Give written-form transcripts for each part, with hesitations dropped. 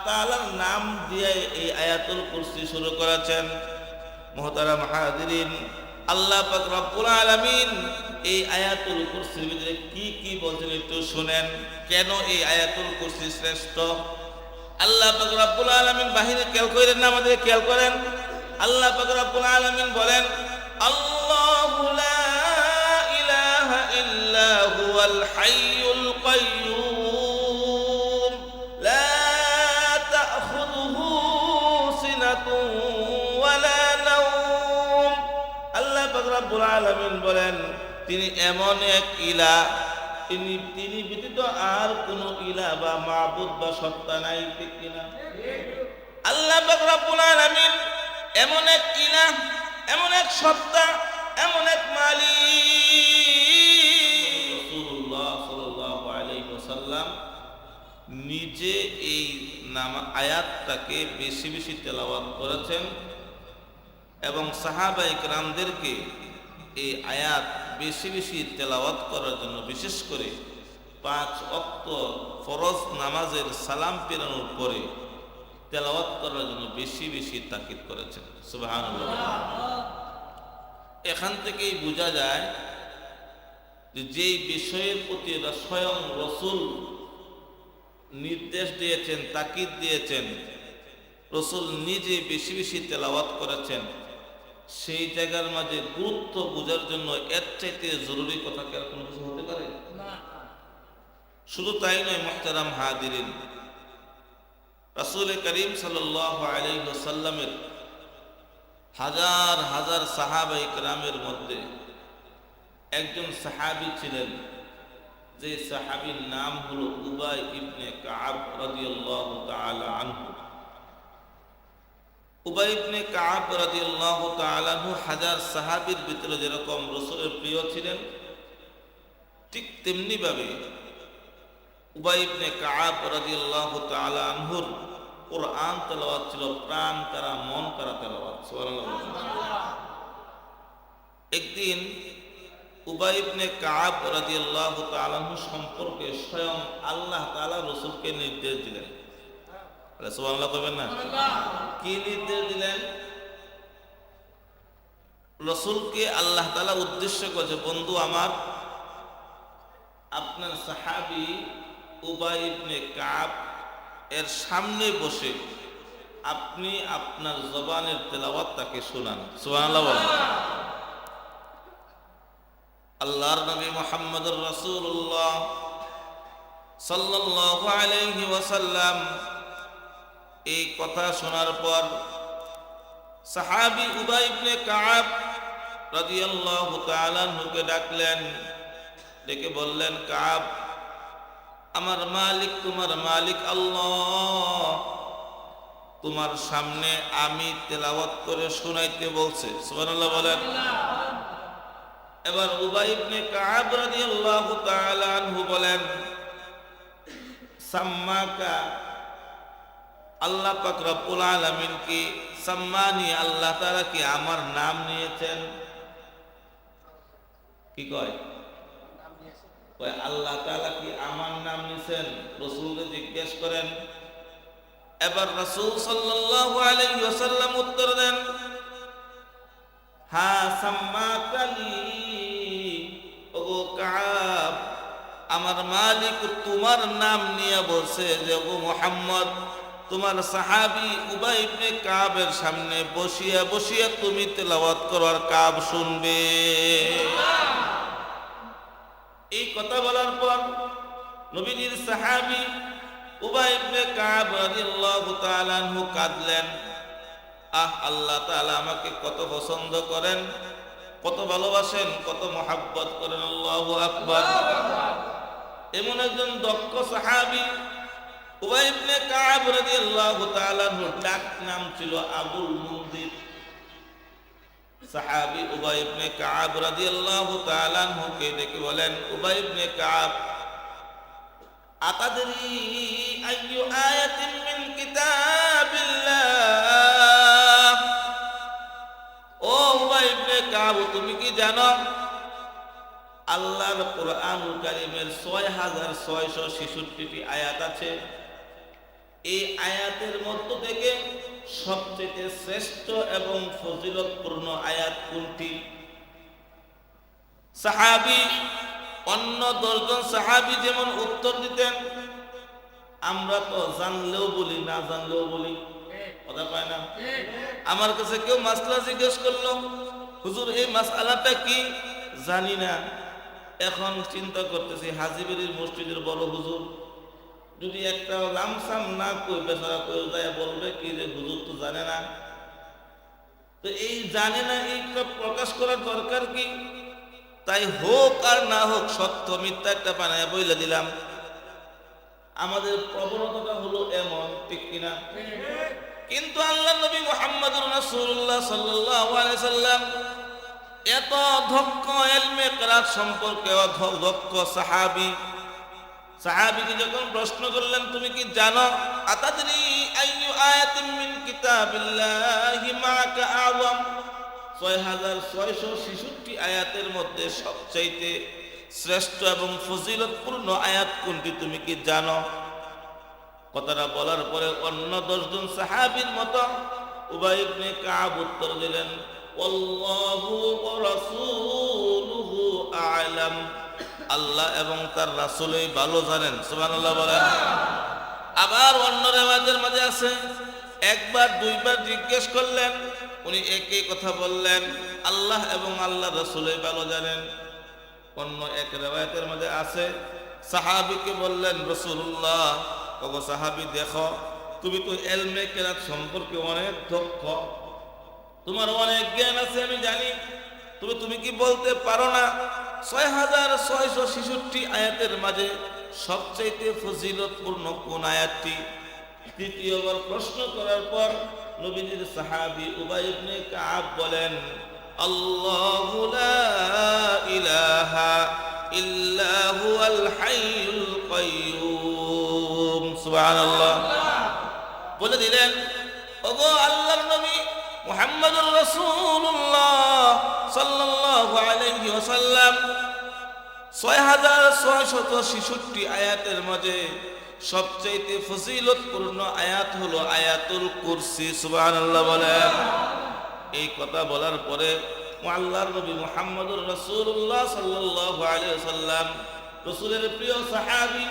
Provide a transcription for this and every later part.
তাআলার নাম দিয়ে এই আয়াতুল কুরসি শুরু করেছেন। মুহতারাম হাজিরিন, আল্লাহ পাক রব্বুল আলামিন এই আয়াতুল কুরসির ভিতরে কি কি বলছেন একটু শুনেন। কেন এই আয়াতুল কুরসি শ্রেষ্ঠ? আল্লাহ পাক রব্বুল আলামিন বাহিরে খেয়াল করেন না, আমাদের খেয়াল করেন। আল্লাহ পাক রব্বুল আলামিন বলেন, আল্লাহু লা ইলাহা ইল্লা হুয়াল হাইয়ুল কাইয়্যুম লা তাখুযুহু সিনাতুন ওয়ালা নাওম। আল্লাহ পাক রব্বুল আলামিন বলেন, তিনি এমন এক ইলাহ, তিনি ব্যতীত আর কোন ইলাহ বা মাবুদ বা সত্তা নাই, ঠিক কিনা? আল্লাহ পাক রব্বুল আলামিন এমন এক ইলাহ, এমন এক সত্তা, এমন এক মালিক। রাসূলুল্লাহ সাল্লাল্লাহু আলাইহি ওয়াসাল্লাম নিজে এই আয়াতটাকে বেশি বেশি তেলাওয়াত করেছেন এবং সাহাবায়ে কেরামদেরকে এই আয়াত বেশি বেশি তেলাওয়াত করার জন্য, বিশেষ করে 5 ওয়াক্ত ফরজ নামাজের সালাম ফেরানোর পরে তেলাওয়াত করার জন্য বেশি বেশি তাকিদ করেছেন। সুবহানাল্লাহ। এখান থেকেই বোঝা যায় যে যেই বিষয়ের প্রতি স্বয়ং রাসূল নির্দেশ দিয়েছেন, তাকিদ দিয়েছেন, রাসূল নিজে বেশি বেশি তেলাওয়াত করেছেন, সেই জায়গার মাঝে গুরুত্ব বোঝার জন্য এর চাইতে জরুরি কথা কি আর কোনো কিছু হতে পারে? শুধু তাই নয় মুহতারাম হাজিরিন, রাসূল করিম সাল্লাল্লাহু আলাইহি ওয়াসাল্লামের হাজার হাজার সাহাবায়ে কেরামের মধ্যে একজন সাহাবী ছিলেন, যে সাহাবীর নাম হলো উবাই ইবনে কাব রাদিয়াল্লাহু তাআলা আনহু। উবাই ইবনে কাব রাদিয়াল্লাহু তাআলা আনহু হাজার সাহাবীর ভিতরে যেরকম রাসূলের প্রিয় ছিলেন, ঠিক তেমনি ভাবে উবাই ইবনে কাব রাদিয়াল্লাহু তাআলা আনহুর কুরআন তেলাওয়াত ছিল প্রাণ কারা, মন কারা তেলাওয়াত। সুবহানাল্লাহ। একদিন উবাই ইবনে কাব রাদিয়াল্লাহু তাআলা আনহু সম্পর্কে স্বয়ং আল্লাহ তাআলা রাসূলকে নির্দেশ দিলেন। সুবহানাল্লাহ কইবেন না? কি নির্দেশ দিলেন? রাসূলকে আল্লাহ তাআলা উদ্দেশ্য করে, বন্ধু আমার, আপনার সাহাবী উবাই ইবনে কাব এর সামনে বসে আপনি আপনার জবানের তেলাওয়াত তাকে শোনান। সুবহানাল্লাহ বলেন। আল্লাহর নবী মুহাম্মদুর রাসূলুল্লাহ সাল্লাল্লাহু আলাইহি ওয়াসাল্লাম এই কথা শোনার পর সাহাবী উবাই ইবনে কাব রাদিয়াল্লাহু তাআলা আনহুকে ডাকলেন, ডেকে বললেন, কাব, আমার মালিক, তোমার মালিক আল্লাহ তোমার সামনে আমি তেলাওয়াত করে শোনাইতে বলছে। সুবহানাল্লাহ বলেন। এবার উবাই ইবনে কাব রাদিয়াল্লাহু তাআলা আনহু বলেন, সাম্মাকা, আল্লাহ পাক রব্বুল আলামিন কি সাম্মানি, আল্লাহ তাআলা কি আমার নাম নিয়েছেন? কি কয়? আল্লাহ তাআলা কি আমার নাম নিয়েছেন? রাসূলকে জিজ্ঞেস করেন। এবার রাসূল সাল্লাল্লাহু আলাইহি ওয়াসাল্লাম উত্তর দেন, হ্যাঁ, সাম্মাকানি, ওগো কাব, আমার মালিক তোমার নাম নিয়ে বলছে যে ওগো মুহাম্মদ, তোমার সাহাবী উবাই ইবনে কাবের সামনে বসিয়া বসিয়া তুমি তেলাওয়াত করার কাব শুনবে। এই কথা বলার পর নবীজির সাহাবী উবাই ইবনে কাব রাদিয়াল্লাহু তাআলা আনহু কাঁদলেন। আল্লাহ তাআলা আমাকে কত পছন্দ করেন, কত ভালোবাসেন, কত মহব্বত করেন। আল্লাহু আকবার। এমন একজন দক্ষ সাহাবী উবাই ইবনে কাব রাদিয়াল্লাহু তাআলা আনহুর ডাক নাম ছিল আবুল মুনজির। সাহাবী উবাই ইবনে কাব রাদিয়াল্লাহু তাআলা আনহুকে ডেকে বলেন, উবাই ইবনে কাব, আতাদরি আইয়ু আয়াতিন মিন কিতাবিল্লাহ, ও উবাই ইবনে কাব, তুমি কি জানো আল্লাহর কোরআনুল কারীমের ৬৬৬৬টি আয়াত আছে। এই আয়াতের মধ্য থেকে সবচেয়ে শ্রেষ্ঠ এবং ফজিলতপূর্ণ আয়াত কোনটি? সাহাবী অন্য 10 জন সাহাবী যেমন উত্তর দিতেন, আমরা তো জানলেও বলি না জানলেও বলি, কথা পায় না। আমার কাছে কেউ মাসলা জিজ্ঞেস করলো, হুজুর এই মাসআলাটা কি, জানি না। এখন চিন্তা করতেছি হাজীবাড়ির মসজিদের বড় হুজুর যদি একটা লামসাম না কই বেচারা কই যায় বলবে কি যে হুজুর তো জানে না। তো এই জানে না এইটা প্রকাশ করার দরকার কি? তাই হোক আর না হোক সত্য মিথ্যা একটা বানায় বইলে দিলাম। আমাদের প্রবণতাটা হলো এমন, ঠিক কিনা? কিন্তু আল্লাহ নবী মুহাম্মদুর রাসূলুল্লাহ সাল্লাল্লাহু আলাইহি সাল্লাম এত দক্ষ ইলমে কিরাত সম্পর্কে দক্ষ সাহাবীকে যখন প্রশ্ন করলেন তুমি কি জানো, আতাদরি আইয়ু আয়াতিন মিন কিতাবিল্লাহি মাকা আযম, 6666 আয়াতের মধ্যে সবচাইতে শ্রেষ্ঠ এবং ফজিলতপূর্ণ আয়াত কোনটি তুমি কি জানো? কথাটা বলার পরে অন্য 10 জন সাহাবীর মতো উবাই ইবনে কাব উত্তর দিলেন, আল্লাহু ওয়া রাসূলুহু আ'লাম, আল্লাহ এবং তার রাসূলই ভালো জানেন। সুবহানাল্লাহ বলেন। আবার অন্য রিওয়ায়াতের মাঝে আছে একবার দুইবার জিজ্ঞেস করলেন, উনি একই কথা বললেন, আল্লাহ এবং আল্লাহ রাসূলই ভালো জানেন। অন্য এক রিওয়ায়াতের মাঝে আছে সাহাবীকে বললেন, রাসূলুল্লাহ ওগো সাহাবী দেখো তুমি তো ইলমে কিরাত সম্পর্কে অনেক দক্ষ, তোমার অনেক জ্ঞান আছে আমি জানি, তুমি কি বলতে পারো না 6666 আয়াতের মাঝে সবচাইতে ফজিলতপূর্ণ কোন আয়াতটি? তৃতীয়বার প্রশ্ন করার পর নবীজির সাহাবী উবাই ইবনে কাব বলেন, আল্লাহু লা ইলাহা ইল্লা হুয়াল হাইয়ুল কাইয়্যুম। সুবহানাল্লাহ বলে দিলেন, ওগো আল্লাহর নবী মুহাম্মদুর রাসূলুল্লাহ সাল্লাল্লাহু আলাইহি ওয়াসাল্লাম 6666 আয়াতের মাঝে সবচেয়ে ফজিলতপূর্ণ আয়াত হলো আয়াতুল কুরসি। সুবহানাল্লাহ বলেন। এই কথা বলার পরে আল্লাহর নবী মুহাম্মদুর রাসূলুল্লাহ সাল্লাল্লাহু আলাইহি ওয়াসাল্লাম রাসূলের প্রিয় সাহাবী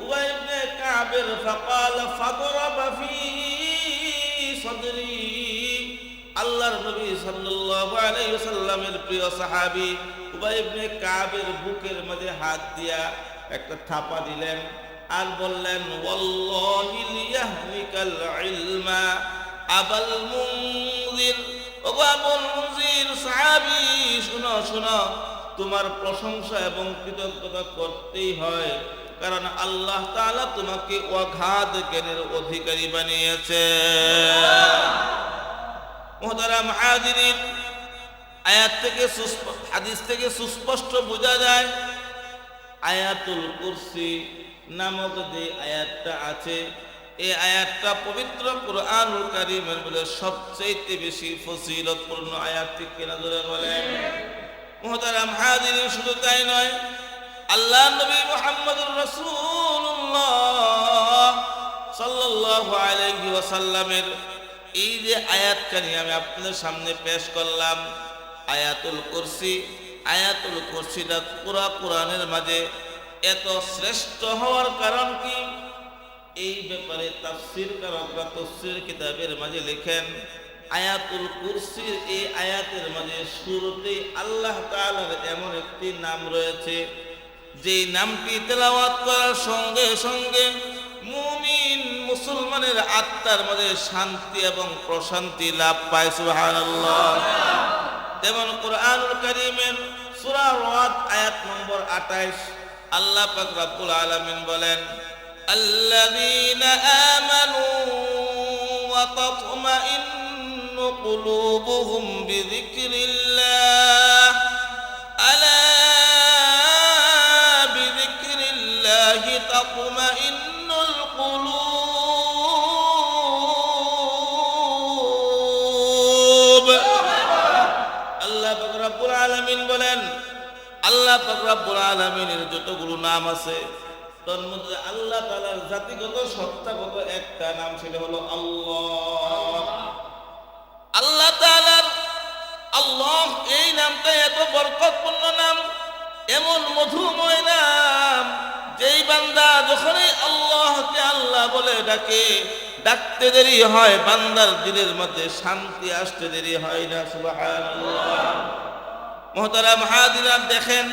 উবাই ইবনে কাবের ফাকালা ফাদরাবা ফি সাদরি, আল্লাহর নবী সাল্লাল্লাহু আলাইহি ওয়াসাল্লামের প্রিয় সাহাবী উবাই ইবনে কাবের বুকের মধ্যে হাত দিয়া একটা থাপা দিলেন আর বললেন, ওয়াল্লাহি লিয়াহলিকাল ইলমা আবাল মুনজির, ওগো আবুল মুনজির সাহাবী শুনো শুনো, তোমার প্রশংসা এবং কৃতজ্ঞতা করতেই হয়, কারণ আল্লাহ তাআলা তোমাকে অগাধ জ্ঞানের অধিকারী বানিয়েছে। মুহতারাম হাজিরিন, আয়াত থেকে হাদিস থেকে সুস্পষ্ট বোঝা যায় আয়াতুল কুরসি নামক যে আয়াতটা আছে এই আয়াতটা পবিত্র কুরআনুল কারীমের মধ্যে সবচেয়ে বেশি ফজিলতপূর্ণ আয়াত, ঠিক কিনা জোরে বলেন। মুহতারাম হাজিরিন, শুধু তাই নয়, আল্লাহ নবী মুহাম্মদুর রাসূলুল্লাহ সাল্লাল্লাহু আলাইহি ওয়াসাল্লামের এই যে আয়াতখানি আমি আপনাদের সামনে পেশ করলাম, আয়াতুল কুরসি, আয়াতুল কুরসিটা পুরা কোরআনের মাঝে এত শ্রেষ্ঠ হওয়ার কারণ কি? এই ব্যাপারে তাফসীরকারকরা তাফসীর কিতাবের মাঝে লেখেন, আয়াতুল কুরসির এই আয়াতের মাঝে শুরুতেই আল্লাহ তাআলার এমন একটি নাম রয়েছে যেই নামটি তেলাওয়াত করার সঙ্গে সঙ্গে মুমিন মুসলমানের আত্মার মাঝে শান্তি এবং প্রশান্তি লাভ পায়। সুবহানাল্লাহ। যেমন কুরআনুল কারীমের সূরা রাদ আয়াত নম্বর 28 আল্লাহ পাক রব্বুল আলামিন বলেন, আল্লাযীনা আমানু ওয়া তাতমাইন্নু কুলুবুহুম বিযিকরিল্লাহ, আলা বিযিকরিল্লাহি তাতমাইন্নুল কুলুব। আল্লাহ পাক রব্বুল আলামিন বলেন, আল্লাহ পাক রব্বুল আলামিনের যতগুলো নাম আছে তন্মধ্যে আল্লাহ তাআলার জাতিগত সত্তাগত একটা নাম, সেটা হলো আল্লাহ। আল্লাহ তাআলার আল্লাহ এই নামটা এত বরকতপূর্ণ নাম, এমন মধুময় নাম, যেই বান্দা যখনই আল্লাহকে আল্লাহ বলে ডাকে, ডাকতে দেরি হয়, বান্দার দিলের মধ্যে শান্তি আসতে দেরি হয় না। সুবহানাল্লাহ। মুহতারাম হাজিরাত, দেখেন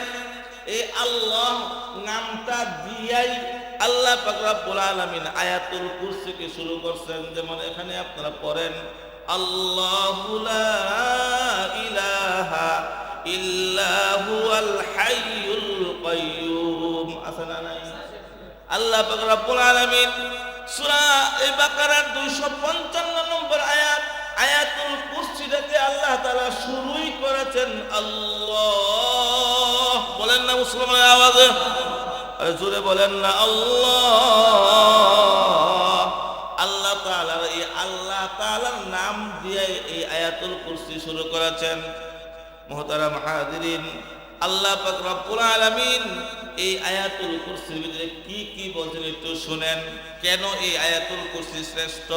এই আল্লাহ নামটা দিয়াই আল্লাহ পাক রব্বুল আলামিন আয়াতুল কুরসিকে শুরু করছেন। যেমন এখানে আপনারা পড়েন, আল্লাহু লা ইলাহা ইল্লা হুয়াল হাইয়ুল কাইয়্যুম। আছে না নাই? আল্লাহ পাক রব্বুল আলামিন সূরা বাকারার 255 নম্বর আয়াতুল কুরসিটাকে আল্লাহ তাআলা শুরুই করেছেন আল্লাহ। বলেন না মুসলমানের আওয়াজে, জোরে বলেন না আল্লাহ। আল্লাহ তাআলার নাম দিয়ে এই আয়াতুল কুরসি শুরু করেছেন। মুহতারাম হাজিরিন, আল্লাহ পাক রব্বুল আলামিন এই আয়াতুল কুরসির ভিতরে কি কি বলছেন একটু শুনেন। কেন এই আয়াতুল কুরসি শ্রেষ্ঠ?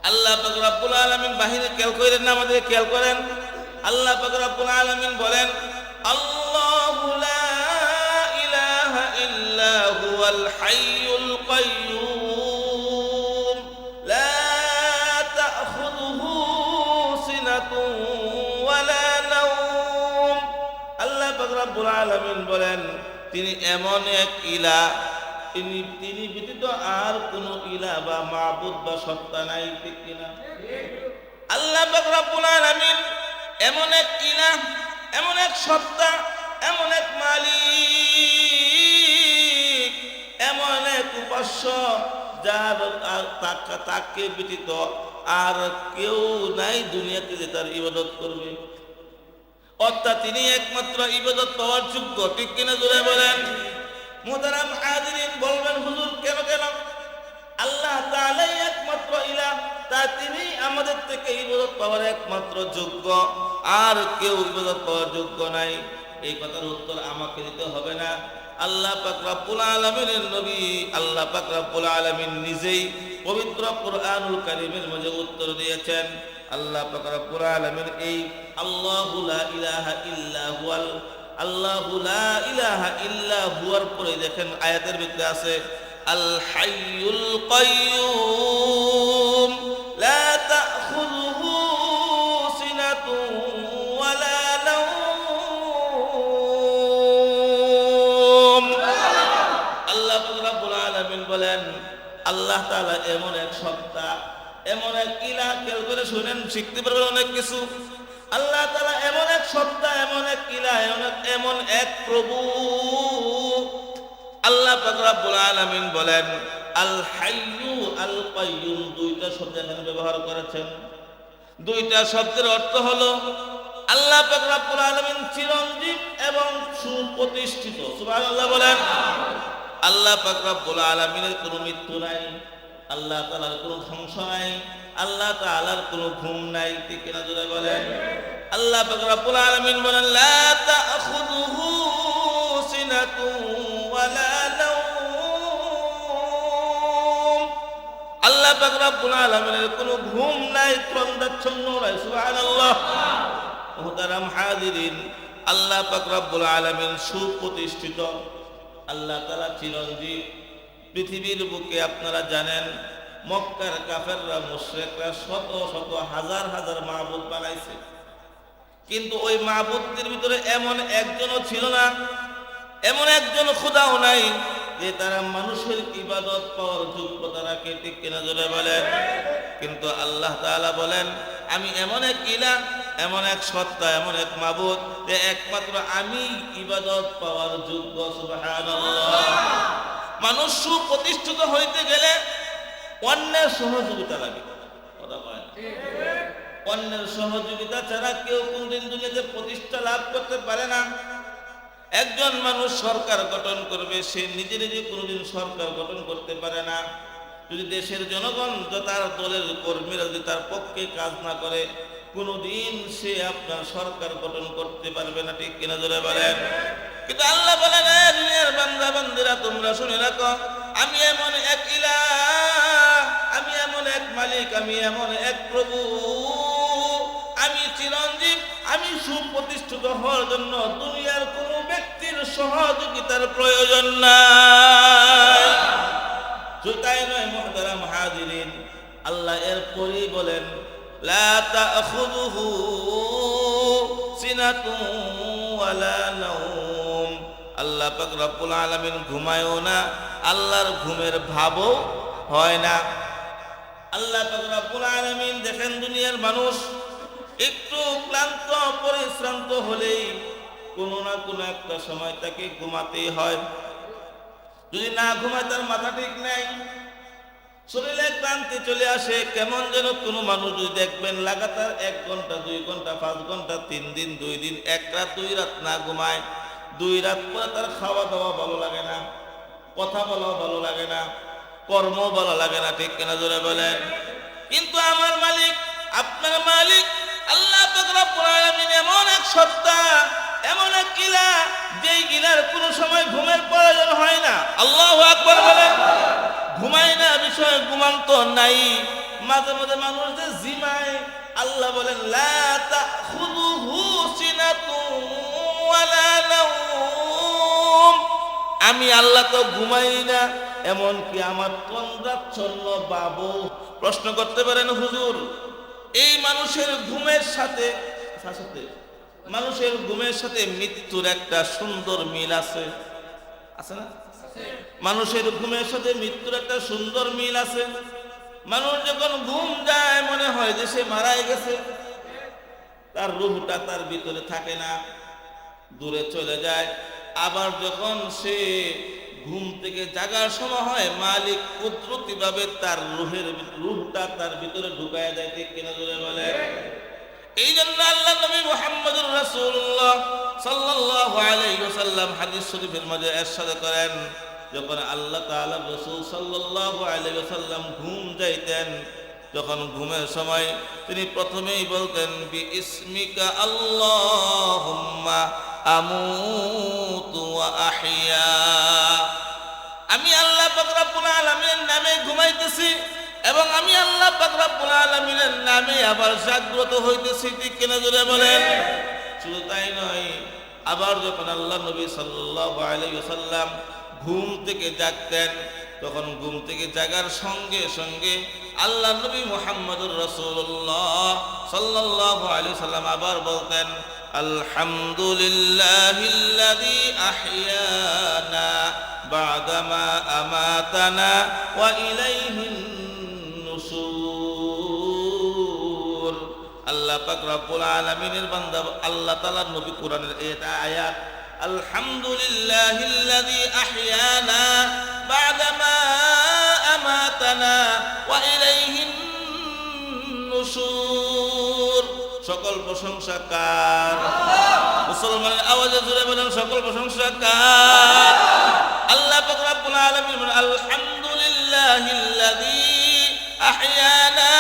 আল্লাহ পাক রব্বুল আলামিন বাহিরে খেয়াল করেন না, আমাদের খেয়াল করেন। আল্লাহ পাক রব্বুল আলামিন বলেন, আল্লাহু লা ইলাহা ইল্লা হুয়াল হাইয়ুল কাইয়্যুম লা তাখুযুহু সিনাতুন ওয়ালা নাওম। আল্লাহ পাক রব্বুল আলামিন বলেন, তিনি এমন এক ইলাহ, তিনি ব্যতীত আর কোনো ইলাহ বা মাবুদ বা সত্তা নাই, ঠিক কিনা? আল্লাহ পাক রব্বুল আলামিন এমন এক ইলাহ, এমন এক সত্তা, এমন এক মালিক, এমন এক উপাস্য, যার তাকে ব্যতীত আর কেউ নাই দুনিয়াতে যে তার ইবাদত করবে। অর্থাৎ তিনি একমাত্র ইবাদত পাওয়ার যোগ্য, ঠিক কিনা? জোরে বলেন। মুহতারাম হাজিরিন, বলবেন হুজুর কেন? আল্লাহ তাআলাই একমাত্র ইলাহ, তা তিনি আমাদের থেকে ইবাদত পাওয়ার একমাত্র যোগ্য, আর কেউ ইবাদত পাওয়ার যোগ্য নাই। এই কথার উত্তর আমাকে দিতে হবে না, আল্লাহ পাক রব্বুল আলামিনের নবী আল্লাহ পাক রব্বুল আলামিন নিজেই পবিত্র কুরআনুল কারীমের মধ্যে উত্তর দিয়েছেন। আল্লাহ পাক রব্বুল আলামিন এই আল্লাহু লা ইলাহা ইল্লা হুয়াল, আল্লাহু লা ইলাহা ইল্লা হুয়ার পরে দেখেন আয়াতের ভিতরে আছে আল হাইয়ুল কাইয়্যুম লা তাখুযুহু সিনাতুন ওয়ালা নাওম। আল্লাহ রাব্বুল আলামিন বলেন, আল্লাহ তাআলা এমন এক সত্তা, এমন এক ইলাহ, খেয়াল করে শুনেন, শিখতে পারবেন অনেক কিছু। আল্লাহ তাআলা এমন এক সত্তা, এমন এক ইলাহ, এমন এক প্রভু। আল্লাহ পাক রব্বুল আলামিন বলেন আল হাইয়ু আল কাইয়্যুম, দুইটা শব্দ এখানে ব্যবহার করেছেন। দুইটা শব্দের অর্থ হলো আল্লাহ পাক রব্বুল আলামিন চিরঞ্জীব এবং সুপ্রতিষ্ঠিত। সুবহানাল্লাহ বলেন। আল্লাহ পাক রব্বুল আলামিনের কোনো মৃত্যু নাই, আল্লাহ তাআলার কোনো ধ্বংস নাই, আল্লাহ তাআলার কোনো ঘুম নাই, ঠিক কিনা? জোরে বলেন। আল্লাহ পাক রব্বুল আলামিন বলেন লা তাখুযুহু সিনাতুন ওয়ালা নাওম। আল্লাহ পাক রব্বুল আলামিনের কোনো ঘুম নাই, ক্রন্দাচ্ছন্ন নাই। সুবহানাল্লাহ। মুহতারাম হাজিরিন, আল্লাহ পাক রব্বুল আলামিন সুপ্রতিষ্ঠিত, আল্লাহ তাআলা চিরঞ্জীব। পৃথিবীর বুকে আপনারা জানেন মক্কার কাফেররা, মুশরিকরা শত শত হাজার হাজার মাবুদ বানাইছে, কিন্তু ওই মাবুদদের ভিতরে এমন একজনও ছিল না, এমন একজন খোদাও নাই যে তারা মানুষের ইবাদত পাওয়ার যোগ্যতা রাখে, ঠিক কিনা? জোরে বলেন। কিন্তু আল্লাহ তাআলা বলেন আমি এমন এক ইলাহ, এমন এক সত্তা, এমন এক মাবুদ যে একমাত্র আমি ইবাদত পাওয়ার যোগ্য। সুবহানাল্লাহ। মানুষ সুপ্রতিষ্ঠিত হইতে গেলে অন্যের সহযোগিতা লাগে, কথা বলেন। অন্যের সহযোগিতা ছাড়া কেউ কোনদিন দুনিয়াতে প্রতিষ্ঠা লাভ করতে পারে না। একজন মানুষ সরকার গঠন করবে, সে নিজে নিজে কোনোদিন সরকার গঠন করতে পারে না। যদি দেশের জনগণ, তার দলের কর্মীরা যদি তার পক্ষে কাজ না করে, কোনোদিন সে আপনার সরকার গঠন করতে পারবে না, ঠিক কিনা? জোরে বলেন। কিন্তু আল্লাহ বলেন, দুনিয়ার বান্দা বান্দিরা তোমরা শুনে রাখো, আমি এমন এক ইলাহ, আমি এমন এক মালিক, আমি এমন এক প্রভু, আমি চিরঞ্জীব, আমি সুপ্রতিষ্ঠিত হওয়ার জন্য দুনিয়ার কোন ব্যক্তির সহযোগিতার প্রয়োজন নাই। শুধু তাই নয় মুহতারাম হাজিরিন, আল্লাহ এরপরই বলেন লা তাখুযুহু সিনাতুন ওয়ালা নাওম। আল্লাহ পাক রব্বুল আলামিন ঘুমায়ও না, আল্লাহর ঘুমের ভাবও হয় না। আল্লাহ পাক রব্বুল আলামিন দেখেন দুনিয়ার মানুষ একটু ক্লান্ত পরিশ্রান্ত হলেই কোনো না কোনো একটা সময় তাকে ঘুমাতেই হয়। যদি না ঘুমায় তার মাথা ঠিক নাই, শরীরে ক্লান্তি চলে আসে। কেমন যেন কোনো মানুষ যদি দেখবেন লাগাতার 1 ঘন্টা 2 ঘন্টা 5 ঘন্টা 3 দিন 2 দিন 1 রাত 2 রাত না ঘুমায়, 2 রাত পরে তার খাওয়া দাওয়া ভালো লাগে না, কথা বলাও ভালো লাগে না, কর্ম ভালো লাগে না, ঠিক কিনা জোরে বলেন? কিন্তু আমার মালিক, আপনার মালিক আল্লাহ পাক রব্বুল আলামিন এমন এক সত্তা, এমন এক ইলাহ, যেই ইলাহর কোনো সময় ঘুমের প্রয়োজন হয় না। আল্লাহু আকবার বলেন। ঘুমায় না বিষয় ঘুমান্ত নাই। মাঝে মাঝে মানুষ যে জিমায়, আল্লাহ বলেন লা তাখুযুহু সিনাতুন ওয়ালা নাওম। আমি আল্লাহ তো ঘুমাই না, এমনকি আমার তন্দ্রাচ্ছন্ন বাবু। প্রশ্ন করতে পারেন, হুজুর এই মানুষের ঘুমের সাথে মানুষের ঘুমের সাথে মৃত্যুর একটা সুন্দর মিল আছে, আছে না? মানুষের ঘুমের সাথে মৃত্যুর একটা সুন্দর মিল আছে। মানুষ যখন ঘুম যায় মনে হয় যে সে মারাই গেছে, তার রূহটা তার ভিতরে থাকে না, দূরে চলে যায়। আবার যখন সে ঘুম থেকে জাগার সময় হয়, মালিক কুদরতি ভাবে তার রূহটা তার ভিতরে ঢুকায় দেয়, ঠিক কিনা জোরে বলে? এই জন্য আল্লাহ নবী মুহাম্মদুর রাসূলুল্লাহ সাল্লাল্লাহু আলাইহি ওয়াসাল্লাম হাদিস শরীফের মধ্যে ইরশাদ করেন, যখন আল্লাহ তাআলা রাসূল সাল্লাল্লাহু আলাইহি ওয়াসাল্লাম ঘুম যাইতেন, যখন ঘুমের সময় তিনি প্রথমেই বলতেন বিইসমিকা আল্লাহুম্মা আমুতু ওয়া আহইয়া। আমি আল্লাহ পাক রব্বুল আলামিনের নামে ঘুমাইতেছি এবং আমি আল্লাহ পাক রব্বুল আলামিনের নামে আবার জাগ্রত হইতেছি, ঠিক কিনা জোরে বলেন? শুধু তাই নয়, আবার যখন আল্লাহ নবী সাল্লাল্লাহু আলাইহি ওয়াসাল্লাম ঘুম থেকে জাগতেন, তখন ঘুম থেকে জাগার সঙ্গে সঙ্গে আল্লাহ নবী মুহাম্মদুর রাসূলুল্লাহ সাল্লাল্লাহু আলাইহি ওয়াসাল্লাম আবার বলতেন আলহামদুলিল্লাহিল্লাযী আহইয়ানা বা'দামা আমাতানা ওয়া ইলাইহিন নুশুর। আল্লাহ পাক রব্বুল আলামিনের বান্দা আল্লাহ তাআলার নবী কোরআনের এটা আয়াত, আলহামদুলিল্লাহিল্লাযী আহইয়ানা বা'দামা আমাতানা ওয়া ইলাইহিন নুশুর। সকল প্রশংসা কার? মুসলমানের আওয়াজে জোরে বলেন, সকল প্রশংসা কার? আল্লাহ পাক রব্বুল আলামিন বলেন আলহামদুলিল্লাহিল্লাযী আহইয়ানা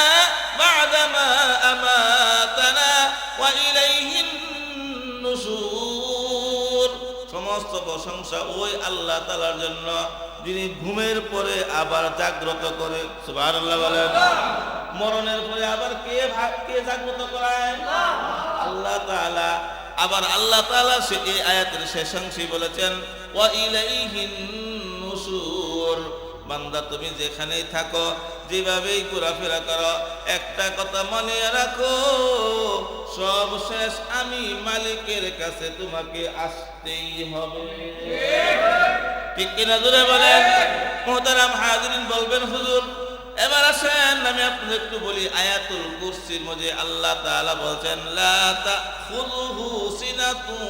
বা'দামা আমাতানা ওয়া ইলাইহিন নুশুর। সমস্ত প্রশংসা ওই আল্লাহ তাআলার জন্য যিনি ঘুমের পরে আবার জাগ্রত করে। সুবহানাল্লাহ বলেন। মরণের পরে আবার কে জাগ্রত করায়? আল্লাহ তাআলা। আবার আল্লাহ তাআলা এই আয়াতের শেষাংশে বলেছেন ওয়া ইলাইহিন নুশুর। বান্দা তুমি যেখানেই থাকো, যেভাবেই ঘোরাফেরা করো, একটা কথা মনে রাখো, সব শেষ আমি মালিকের কাছে তোমাকে আসতেই হবে, ঠিক কিনা জোরে বলেন? মুহতারাম হাজিরিন বলবেন, হুজুর এবার আসেন আমি আপনাদের একটু বলি, আয়াতুল কুরসির মধ্যে আল্লাহ তাআলা বলছেন লা তাখুযুহু সিনাতুন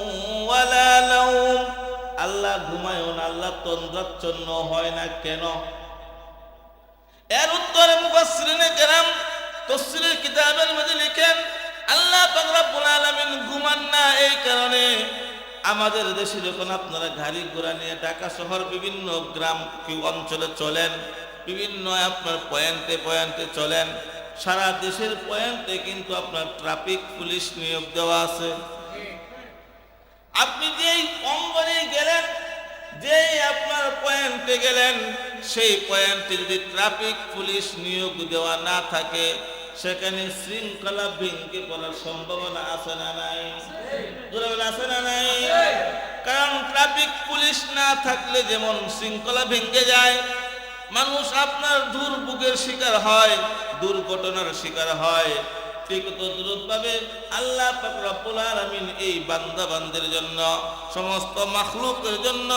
ওয়ালা নাওম। আল্লাহ ঘুমায়ও না, আল্লাহ তন্দ্রাচ্ছন্ন হয় না কেন? এর উত্তরে মুফাসসিরিনে কেরাম তাফসীরের কিতাবের মধ্যে লিখেন আল্লাহ পাক রব্বুল আলামিন ঘুমান না এই কারণে, আমাদের দেশে যখন আপনারা গাড়ি ঘোড়া নিয়ে ঢাকা শহর বিভিন্ন গ্রাম কি অঞ্চলে চলেন, বিভিন্ন আপনার পয়েন্টে চলেন, সারা দেশের পয়েন্টে কিন্তু আপনার ট্রাফিক পুলিশ নিয়োগ দেওয়া আছে। আপনি যেই অঙ্গনে গেলেন, যেই আপনার পয়েন্টে গেলেন, সেই পয়েন্টে যদি ট্রাফিক পুলিশ নিয়োগ দেওয়া না থাকে, সেখানে শৃঙ্খলা ভেঙে পড়ার সম্ভাবনা আছে না নাই? আছে না নাই? কারণ ট্রাফিক পুলিশ না থাকলে যেমন শৃঙ্খলা ভেঙে যায়, মানুষ আপনার দুর্ভোগের শিকার হয়, দুর্ঘটনার শিকার হয়, ঠিক তদ্রুপভাবে আল্লাহ পাক রব্বুল আলামিন এই বান্দা বান্দির জন্য, সমস্ত মাখলুকের জন্য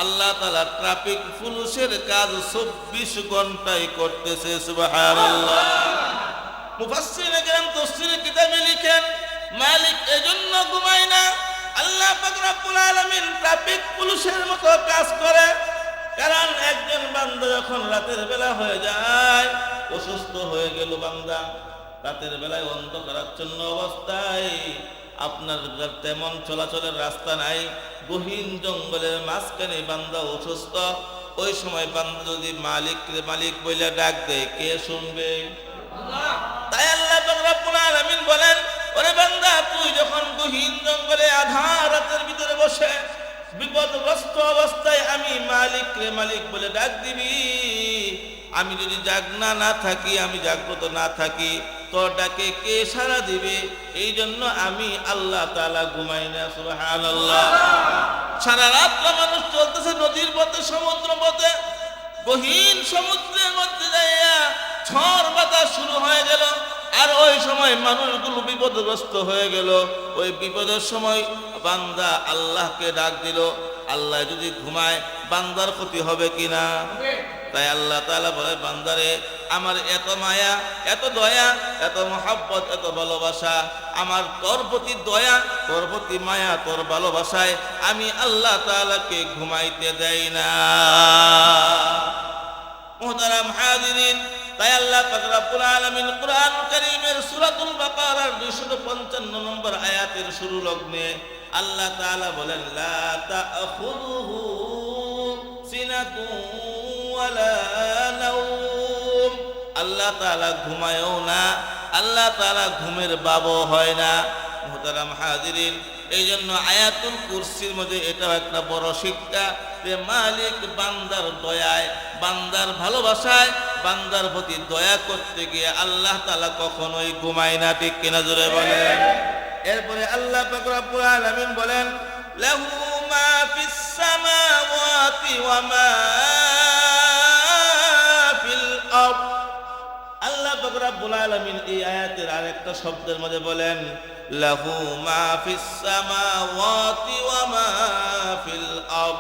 আল্লাহ তাআলা ট্রাফিক পুলিশের কাজ 24 ঘন্টায় করতেছে। সুবহানাল্লাহ। মুফাসসিরিনে কেরাম তাফসীরের কিতাবে লিখেন, মালিক এজন্য ঘুমায় না, আল্লাহ পাক রব্বুল আলামিন ট্রাফিক পুলিশের মতো কাজ করে। কারণ একজন বান্দা যখন রাতের বেলা হয়ে যায়, অসুস্থ হয়ে গেল বান্দা, রাতের বেলায় অন্ধকারাচ্ছন্ন অবস্থায়, আপনার তেমন চলাচলের রাস্তা নাই, গহীন জঙ্গলের মাঝখানে বান্দা অসুস্থ, ওই সময় বান্দা যদি মালিক বলে ডাক দেয়, কে শুনবে? তাই আল্লাহ পাক রব্বুল আলামিন বলেন, ওরে বান্দা, তুই যখন গহীন জঙ্গলে আধার রাতের ভিতরে বসে বিপদগ্রস্ত অবস্থায় আমি মালিক বলে ডাক দিবি, আমি যদি জাগনা না থাকি, আমি জাগ্রত না থাকি, তোর ডাকে কে সাড়া দিবে? এই জন্য আমি আল্লাহ তাআলা ঘুমাই না। সুবহানাল্লাহ। সারা রাত মানুষ চলতেছে নদীর পথে, সমুদ্র পথে, গহীন সমুদ্রের মধ্যে যাইয়া ঝড় বাতাস শুরু হয়ে গেল, আর ওই সময় মানুষগুলো বিপদগ্রস্ত হয়ে গেল। ওই বিপদের সময় বান্দা আল্লাহকে ডাক দিল, আল্লাহ যদি ঘুমায় বান্দার ক্ষতি হবে কিনা? তাই আল্লাহ তাআলা বলে, বান্দারে, আমার এত মায়া, এত দয়া, এত মহব্বত, এত ভালোবাসা, আমার তোর প্রতি দয়া, তোর প্রতি মায়া, তোর ভালোবাসায় আমি আল্লাহ তাআলাকে ঘুমাইতে দেই না। মুহতারাম হাজিরিন, তাই আল্লাহ পাক রব্বুল আলামিন কুরআনুল কারীমের সূরাতুল বাকারার 255 নম্বর আয়াতের শুরু লগ্নে আল্লাহ তাআলা বলেন, লা তাখুযুহু সিনাতুন ওয়ালা নাওম। আল্লাহ তাআলা ঘুমায়ও না, আল্লাহ তাআলা ঘুমের বাবও হয় না। মুহতারাম হাজিরিন, এই জন্য আয়াতুল কুরসির মধ্যে এটাও একটা বড় শিক্ষা যে মালিক বান্দার দয়ায়, বান্দার ভালোবাসায়, বান্দার প্রতি দয়া করতে গিয়ে আল্লাহ তাআলা কখনোই ঘুমায় না। ঠিক কিনা জোরে বলেন? এরপরে আল্লাহ পাক রব্বুল আলামিন বলেন, লাহু মা ফিস সামাওয়াতি ওয়া মা ফিল আরদ। আল্লাহ পাক রব্বুল আলামিন এই আয়াতের আরেকটা শব্দের মধ্যে বলেন, লাহু মা ফিস সামাওয়াতি ওয়া মা ফিল আরদ।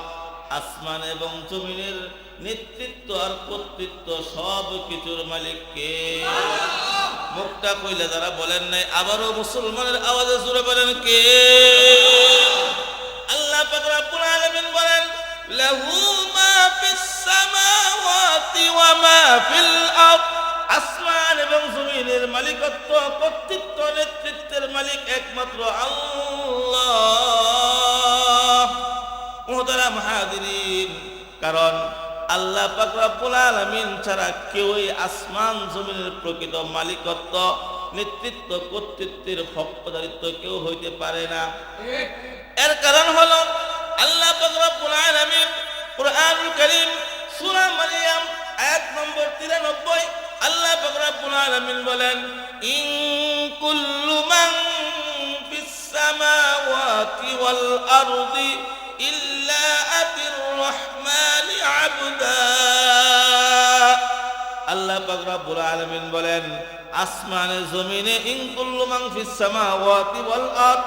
আসমান এবং জমিনের নেতৃত্ব আর কর্তৃত্ব সব কিছুর মালিক কে? মুখটা কইলে যারা বলেন নাই, আবারও মুসলমানের আওয়াজে জোরে বলেন, কে? আল্লাহ পাক রব্বুল আলামিন বলেন, লাহু মা ফিস সামাওয়াতি ওয়া মা ফিল আরদ। আসমান এবং জমিনের মালিকত্ব, কর্তৃত্ব, নেতৃত্বের মালিক একমাত্র আল্লাহ। মুহতারাম হাজিরিন, কারণ আল্লাহ পাক রব্বুল আলামিন ছাড়া কেউই আসমান জমিনের প্রকৃত মালিকত্ব, নেতৃত্ব, কর্তৃত্বের হকদারিত্ব কেউ হইতে পারে না। এর কারণ হলো আল্লাহ পাক রব্বুল আলামিন কুরআনুল কারীম সূরা মারইয়াম আয়াত নম্বর 93 আল্লাহ পাক রব্বুল আলামিন বলেন, ইন কুল্লু মান ফিস সামাওয়াতি ওয়াল আরদি ইল্লা আতির রহমানি আবদা। আল্লাহ পাক রব্বুল আলামিন বলেন, আসমানে জমিনে, ইন কুল্লু মান ফিস সামাওয়াতি ওয়াল আরদ,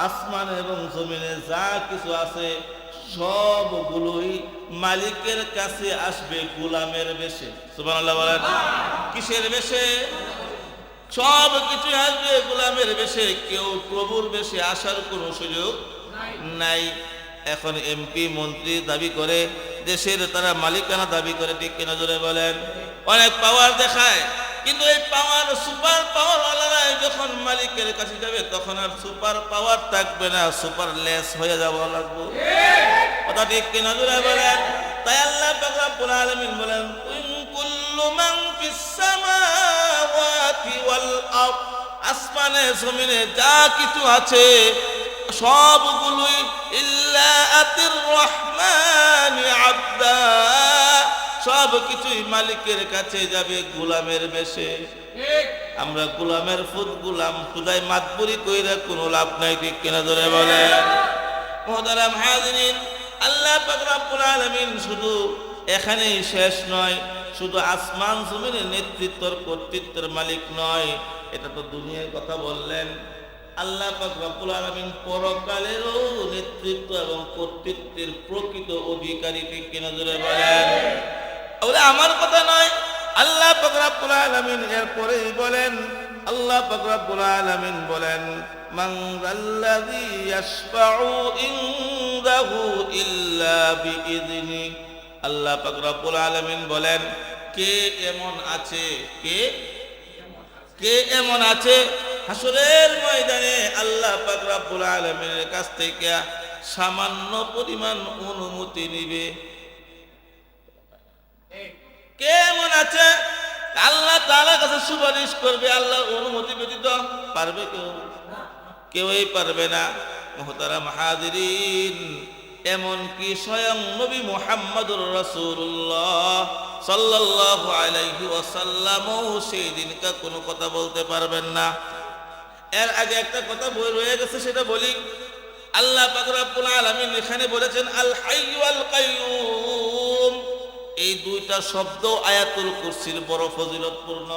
আসমানে এবং জমিনে যা কিছু আছে সবগুলোই মালিকের কাছে আসবে গোলামের বেশে। সুবহানাল্লাহ বলেন। কিসের বেশে? সব কিছু আসবে গোলামের বেশে, কেউ প্রভুর বেশে আসার কোনো সুযোগ নাই। এখন এমপি মন্ত্রী দাবি করে, দেশের তারা মালিকানা দাবি করে, ঠিক কিনা জোরে বলেন? অনেক পাওয়ার দেখায়, কিন্তু এই পাওয়ার, সুপার পাওয়ার ওয়ালারাই যখন মালিকের কাছে যাবে তখন আর সুপার পাওয়ার থাকবে না, সুপার লেস হয়ে যাওয়া লাগবে। কথা ঠিক কিনা জোরে বলেন? তাই আল্লাহ পাক রব্বুল আলামিন বলেন, ইন কুল্লু মান ফিস সামাওয়াতি ওয়াল আরদ, আসমানে জমিনে যা কিছু আছে সবগুলোই ইল্লা আতির রহমানি আবদা, সব কিছুই মালিকের কাছে যাবে গোলামের বেশে। আমরা গোলামের ফুত গোলাম খুদাই মাতবুরি কইরা কোনো লাভ নাই, ঠিক কিনা ধরে বলে। মুহতারাম হাজিরিন, আল্লাহ পাক রব্বুল আলামিন শুধু এখানেই শেষ নয়, শুধু আসমান জমিনের নেতৃত্বের কর্তৃত্বের মালিক নয়, এটা তো দুনিয়ার কথা বললেন। আল্লাহ পাক রব্বুল আলামিন পরকালেরও নেতৃত্ব এবং কর্তৃত্বের প্রকৃত অধিকারী, ঠিক কিনা জোরে বলেন। ওরে আমার কথা নয়, আল্লাহ পাক রব্বুল আলামিন এরপরেই বলেন, আল্লাহ পাক রব্বুল আলামিন বলেন, মান যাল্লাযী ইয়াশফাউ ইনদাহু ইল্লা বিইযনি। আল্লাহ পাক রব্বুল আলামিন বলেন, কে এমন আছে, কে এমন আছে হাসরের ময়দানে আল্লাহ পাক রব্বুল আলামিনের কাছ থেকে সামান্য পরিমাণ অনুমতি নিবে? কে এমন আছে আল্লাহ তাআলার কাছে সুপারিশ করবে আল্লাহর অনুমতি ব্যতীত? পারবে কেউই পারবে না। মুহতারাম হাজিরিন, এমনকি স্বয়ং নবী মুহাম্মদুর রাসূলুল্লাহ সাল্লাল্লাহু আলাইহি ওয়াসাল্লামও সেই দিনকার কোনো কথা বলতে পারবেন না। এর আগে একটা কথা বই রয়ে গেছে, সেটা বলি। আল্লাহ পাক রব্বুল আলামিন এখানে বলেছেন আল হাইয়্যু আল কাইয়্যুম। এই দুইটা শব্দ আয়াতুল কুরসির বড় ফজিলতপূর্ণ,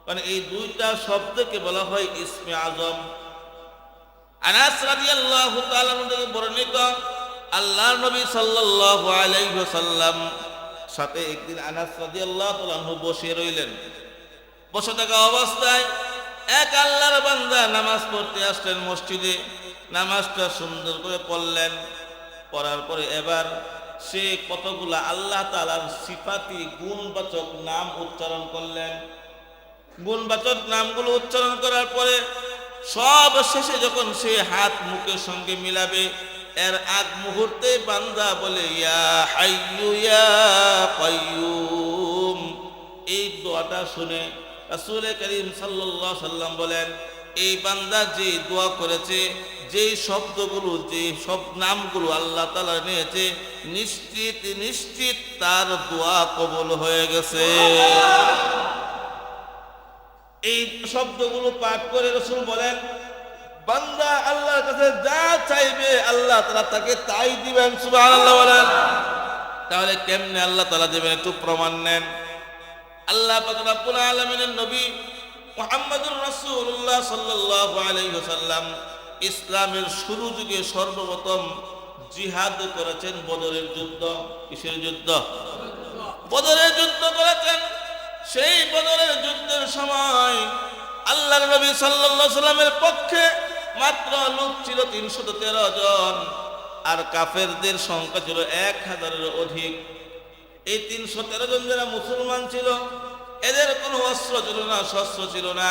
কারণ এই দুইটা শব্দকে বলা হয় ইসমে আজম। আনাস রাদিয়াল্লাহু তাআলা থেকে বর্ণিত, আল্লাহর নবী সাল্লাল্লাহু আলাইহি ওয়াসাল্লাম সাথে একদিন আনাস রাদিয়াল্লাহু তাআলা বসে রইলেন। বসে থাকা অবস্থায় এক আল্লাহর বান্দা নামাজ পড়তে আসলেন মসজিদে। নামাজটা সুন্দর করে পড়লেন, পড়ার পরে এবার সে কতগুলা আল্লাহ তাআলার সিফাতি গুণবাচক নাম উচ্চারণ করলেন। গুণবাচক নামগুলো উচ্চারণ করার পরে সব শেষে যখন সে হাত মুখের সঙ্গে মিলাবে, এর আগ মুহূর্তে বান্দা বলে ইয়া হাইয়্যু ইয়া কাইয়্যুম। এই দোয়াটা শুনে রাসূল করিম সাল্লাল্লাহু আলাইহি সাল্লাম বলেন, এই বান্দা যে দোয়া করেছে, যেই শব্দগুলো, যে সব নামগুলো আল্লাহ তাআলা নিয়েছে, নিশ্চিত নিশ্চিত তার দোয়া কবুল হয়ে গেছে। এই শব্দগুলো পাঠ করে রাসূল বলেন, বান্দা আল্লাহর কাছে যা চাইবে আল্লাহ তাআলা তাকে তাই দিবেন। সুবহানাল্লাহ বলেন। তাহলে কেমনে আল্লাহ তাআলা দিবেন, একটু প্রমাণ নেন। আল্লাহ পাক রব্বুল আলামিনের নবী মুহাম্মদুর রাসূলুল্লাহ সাল্লাল্লাহু আলাইহি ওয়াসাল্লাম ইসলামের শুরু যুগে সর্বপ্রথম জিহাদ করেছেন বদরের যুদ্ধ। কিসের যুদ্ধ? বদরের যুদ্ধ করেছেন। সেই বদরের যুদ্ধের সময় আল্লাহর নবী সাল্লাল্লাহু আলাইহি ওয়াসাল্লামের পক্ষে মাত্র লোক ছিল 313 জন, আর কাফেরদের সংখ্যা ছিল 1000-এর অধিক। এই 313 জন যারা মুসলমান ছিল, এদের কোনো অস্ত্র ছিল না, শস্ত্র ছিল না।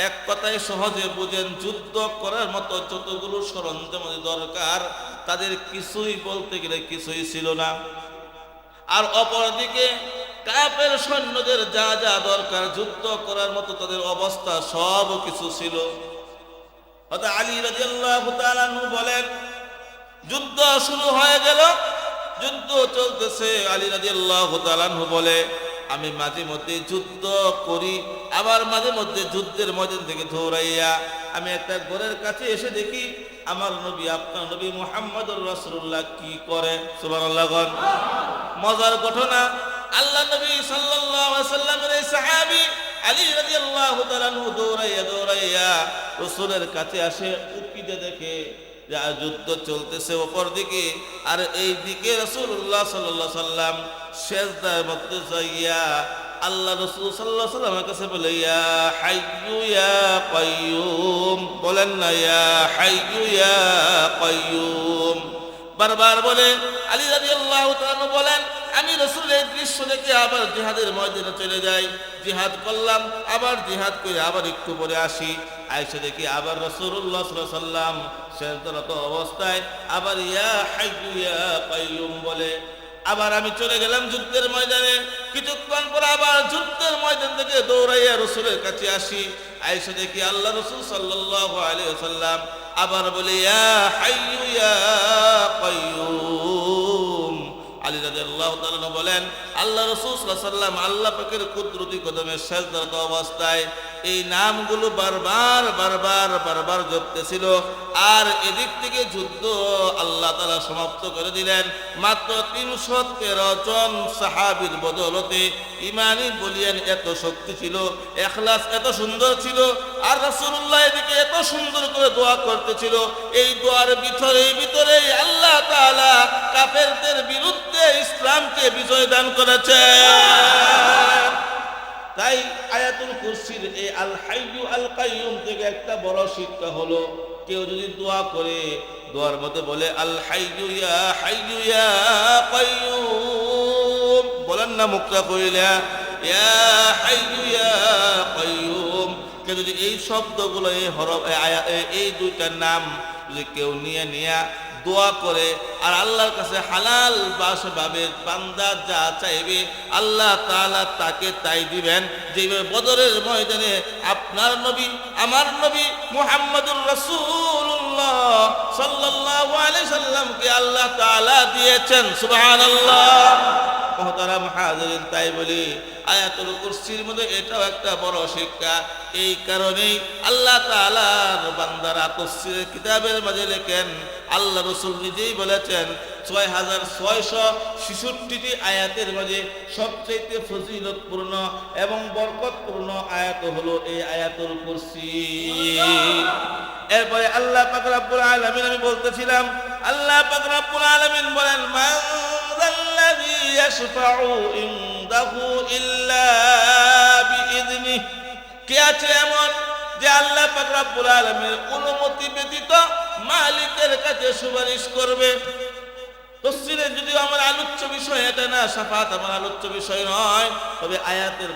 এক কথায় সহজে বুঝেন, যুদ্ধ করার মতো যতগুলো সরঞ্জাম দরকার তাদের কিছুই বলতে গেলে কিছুই ছিল না। আর অপরদিকে কাফের সৈন্যদের যা যা দরকার যুদ্ধ করার মতো তাদের অবস্থা সব কিছু ছিল। হযরত আলী রাদিয়াল্লাহু তাআলা আনহু বলেন, যুদ্ধ শুরু হয়ে গেল, যুদ্ধ চলতেছে। আলী রাদিয়াল্লাহু তাআলা আনহু বলে, আমি মাঝে মধ্যে যুদ্ধ করি, আবার মাঝে মধ্যে যুদ্ধের ময়দান থেকে দৌড়াইয়া আমি একটা ঘরের কাছে এসে দেখি আমার নবী, আপনার নবী মুহাম্মদুর রাসূলুল্লাহ কি করে। সুবহানাল্লাহ। মজার ঘটনা, আল্লাহ নবী সাল্লাল্লাহু আলাইহি ওয়াসাল্লামের এই সাহাবী আলী রাদিয়াল্লাহু তাআলা আনহু দৌড়াইয়া রাসূলের কাছে আসে, উকিতে দেখে যা যুদ্ধ চলতেছে অপর দিকে, আর এই দিকে রাসূলুল্লাহ সাল্লাল্লাহু আলাইহি ওয়াসাল্লাম সিজদার মধ্যে যাইয়া আল্লাহ রাসূল সাল্লাল্লাহু আলাইহি ওয়াসাল্লামের কাছে বলে, ইয়া হাইয়্যু ইয়া কাইয়্যুম। বলেন না, ইয়া হাইয়্যু ইয়া কাইয়্যুম। বারবার বলে। আলী রাদিয়াল্লাহু তাআলা বলেন, আমি রাসূলের দৃশ্য দেখে আবার জিহাদের ময়দানে চলে যাই। জিহাদ করলাম, আবার জিহাদ করে আবার একটু পরে আসি, আয়েশা দেখি আবার রাসূলুল্লাহ সাল্লাল্লাহু আলাইহি ওয়াসাল্লাম সিজদারত অবস্থায় আবার ইয়া হাইয়্যু ইয়া কাইয়্যুম বলে। আবার আমি চলে গেলাম যুদ্ধের ময়দানে। কিছুক্ষণ পর আবার যুদ্ধের ময়দান থেকে দৌড়াইয়া রাসূলের কাছে আসি, আয়েশা দেখি আল্লাহ রাসূল সাল্লাল্লাহু আলাইহি ওয়াসাল্লাম আবার বলে ইয়া হাইয়ু ইয়া কাইয়ুম। আলী রাদিয়াল্লাহু তাআলা বলেন আল্লাহ রাসূল সাল্লাল্লাহু আলাইহি ওয়াসাল্লাম আল্লাহ পাকের কুদরতি কদমে সিজদারত অবস্থায় এই নামগুলো বারবার জপতেছিল। আর এদিক থেকে যুদ্ধ আল্লাহ তাআলা সমাপ্ত করে দিলেন মাত্র 313 জন সাহাবীর বদৌলতে। ইমানি বলিয়ান এত শক্তি ছিল, ইখলাস এত সুন্দর ছিল, আর রাসূলুল্লাহ এদিকে এত সুন্দর করে দোয়া করতেছিল। এই দোয়ার ভিতরেই আল্লাহ তাআলা কাফেরদের বিরুদ্ধে ইসলামকে বিজয় দান করেছেন। তাই আয়াতুল কুরসির এই আল হাইয়ু আল কাইয়ুম থেকে একটা বড় শিক্ষা হলো, কেউ যদি দোয়া করে দোয়ার মধ্যে বলে আল হাইয়ু ইয়া কাইয়ুম, বলেন না মুক্তা কইলা ইয়া হাইয়ু ইয়া কাইয়ুম, কেউ যদি এই শব্দগুলো এই হরফ এই দুইটা নাম যদি কেউ নিয়ে দোয়া করে আর আল্লাহর কাছে হালাল ভাবে বান্দা যা চাইবে আল্লাহ তাআলা তাকে তাই দিবেন। যেভাবে বদরের ময়দানে আপনার নবী আমার নবী মুহাম্মদুর রাসূলুল্লাহ সাল্লাল্লাহু আলাইহি সাল্লামকে আল্লাহ তাআলা দিয়েছেন। সুবহানাল্লাহ। মুহতারাম হাজিরিন, তাই বলি আয়াতুল কুরসির মধ্যে এটাও একটা বড় শিক্ষা। এই কারণেই আল্লাহ তাআলার বান্দারা তাফসীরের কিতাবের মাঝে লেখেন আল্লাহ রাসূল নিজেই বলেছেন 6666টি আয়াতের মাঝে সবচেয়ে ফজিলতপূর্ণ এবং বরকতপূর্ণ আয়াত হলো এই আয়াতুল কুরসি। এরপরে আল্লাহ পাক রব্বুল আলামিন, আমি বলতেছিলাম আল্লাহ পাক রব্বুল আলামিন বলেন মান যাল্লাযী ইয়াশফাউ ইনদাহু ইল্লা বিইذনিহি, কে আছে এমন যে আল্লাহ পাক রব্বুল আলামিনের অনুমতি ব্যতীত মালিকের কাছে সুপারিশ করবে। তাফসীরে যদিও আমার আলোচ্য বিষয় এটা না, শাফাত আমার আলোচ্য বিষয় নয়, তবে আয়াতের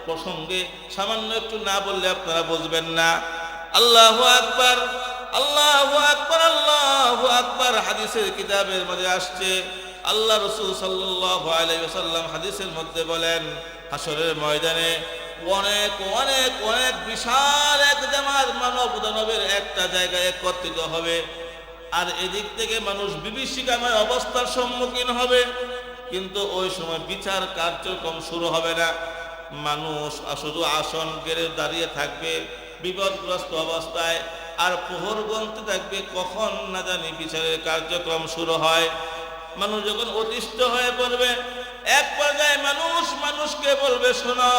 প্রসঙ্গে সামান্য একটু না বললে আপনারা বুঝবেন না। আল্লাহু আকবার, আল্লাহু আকবার, আল্লাহু আকবার। হাদিসের কিতাবের মধ্যে আসছে আল্লাহ রাসূল সাল্লাল্লাহু আলাইহি ওয়াসাল্লাম হাদিসের মধ্যে বলেন হাশরের ময়দানে অনেক অনেক অনেক বিশাল এক জামাত মানব দানবের একটা জায়গায় একত্রিত হবে, আর এদিক থেকে মানুষ বিভীষিকাময় অবস্থার সম্মুখীন হবে। কিন্তু ওই সময় বিচার কার্যক্রম শুরু হবে না, মানুষ শুধু আসন গেড়ে দাঁড়িয়ে থাকবে বিপদগ্রস্ত অবস্থায়, আর প্রহর গুনতে থাকবে কখন না জানি বিচারের কার্যক্রম শুরু হয়। মানুষ যখন অতিষ্ঠ হয়ে পড়বে, এক পর্যায়ে মানুষকে বলবে শোনো,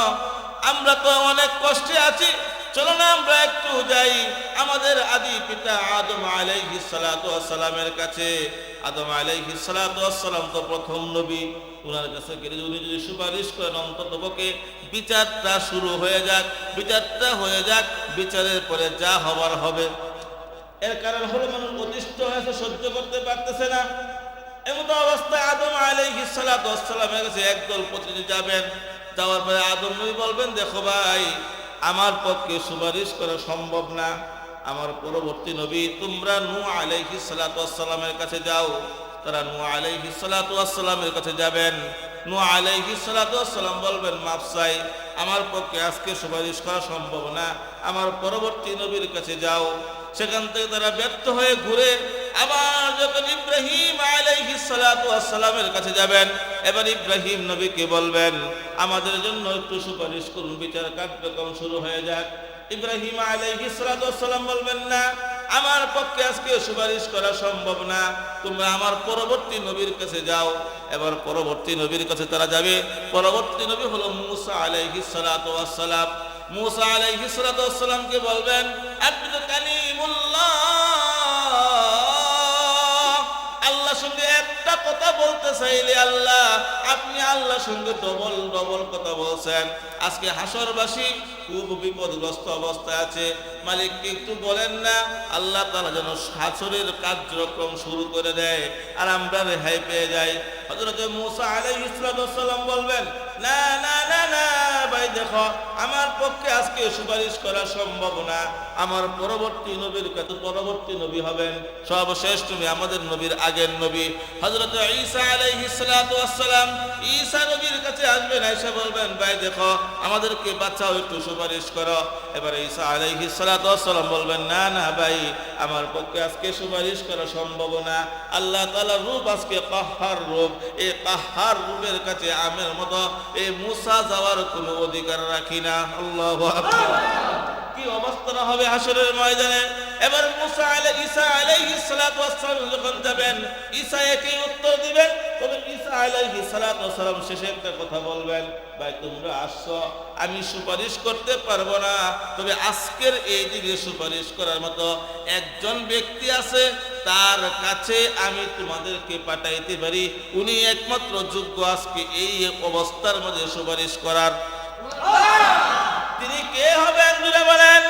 আমরা তো অনেক কষ্টে আছি, চলো না আমরা একটু যাই আমাদের আদি পিতা আদম আলাইহিস সালাতু ওয়াস সালামের কাছে। আদম আলাইহিস সালাতু ওয়াস সালাম তো প্রথম নবী, ওনার কাছে গেলে উনি যদি সুপারিশ করেন অন্ততপক্ষে বিচারটা শুরু হয়ে যাক, বিচারের পরে যা হবার হবে। এর কারণ হলো মানুষ অতিষ্ঠ হয়েছে, সহ্য করতে পারতেছে না। এমন অবস্থায় আদম আলাইহিস সালাতু ওয়াস সালামের কাছে একদল প্রতিনিধি যাবেন। যাওয়ার পরে আদম নবী বলবেন দেখো ভাই, আমার পক্ষে সুপারিশ করা সম্ভব না, আমার পরবর্তী নবী তোমরা নূহ আলাইহিস সালাতু ওয়াস সালামের কাছে যাও। তারা নূহ আলাইহিস সালাতু ওয়াস সালামের কাছে যাবেন। নূহ আলাইহিস সালাতু ওয়াস সালাম বলবেন মাফ চাই, আমার পক্ষে আজকে সুপারিশ করা সম্ভব না, আমার পরবর্তী নবীর কাছে যাও। সেখান থেকে তারা ব্যর্থ হয়ে ঘুরে আবার যখন ইব্রাহিম আলাইহিস সালাতু ওয়াস সালামের কাছে যাবেন, এবার ইব্রাহিম নবীকে বলবেন আমাদের জন্য একটু সুপারিশ করুন, বিচার কার্যক্রম শুরু হয়ে যাক। ইব্রাহিম আলাইহিস সালাতু ওয়াস সালাম বলবেন না, আমার পক্ষে আজকে সুপারিশ করা সম্ভব না, তোমরা আমার পরবর্তী নবীর কাছে যাও। এবার পরবর্তী নবীর কাছে তারা যাবে। পরবর্তী নবী হলো মূসা আলাইহিস সালাতু ওয়াস সালাম। মূসা আলাইহিস সালাতু ওয়াস সালামকে বলবেন আপনি তো কালিমুল্লাহ, আল্লাহর সঙ্গে একটা কথা বলতে চাইলে আল্লাহ, আপনি আল্লাহর সঙ্গে ডবল কথা বলছেন। আজকে হাসরবাসী খুব বিপদগ্রস্ত অবস্থায় আছে, মালিককে একটু বলেন না আল্লাহ তাআলা যেন হাসরের কার্যক্রম শুরু করে দেয় আর আমরা রেহাই পেয়ে যাই। হযরত মূসা আলাইহিস সালাম বলবেন না না না না ভাই, দেখো আমার পক্ষে আজকে সুপারিশ করা সম্ভব না, আমার পরবর্তী নবীর কাছে, পরবর্তী নবী হবেন সর্বশেষ নবী, আমাদের নবীর আগের নবী হযরত ঈসা আলাইহিস সালাম। ঈসা নবীর কাছে আসবেন, ঈসা বলবেন ভাই দেখো আমাদেরকে বাঁচাও, একটু সুপারিশ করো। এবারে ঈসা আলাইহিস সালাম বলবেন না না ভাই, আমার পক্ষে আজকে সুপারিশ করা সম্ভব না। আল্লাহ তাআলার রূপ আজকে কাহ্হার রূপ, এই কাহ্হার রূপের কাছে আমের মতো এই মুসা যাওয়ার কোনো অধিকার রাখি না। আল্লাহু আকবার। কি অবস্থা হবে হাসরের ময়দানে। এবার মুসা ঈসা আলাইহিস সালাতু ওয়াস সালাম যখন যাবেন, ঈসা একই উত্তর দিবেন, তবে ঈসা আলাইহিস সালাতু ওয়াস সালাম শেষে একটা কথা বলবেন, ভাই তোমরা আসছো, আমি সুপারিশ করতে পারবো না, তবে আজকের এই দিনে সুপারিশ করার মতো একজন ব্যক্তি আছে, তার কাছে আমি তোমাদেরকে পাঠাইতে পারি, উনি একমাত্র যোগ্য আজকে এই অবস্থার মধ্যে সুপারিশ করার। তিনি কে হবেন জুড়ে বলেন?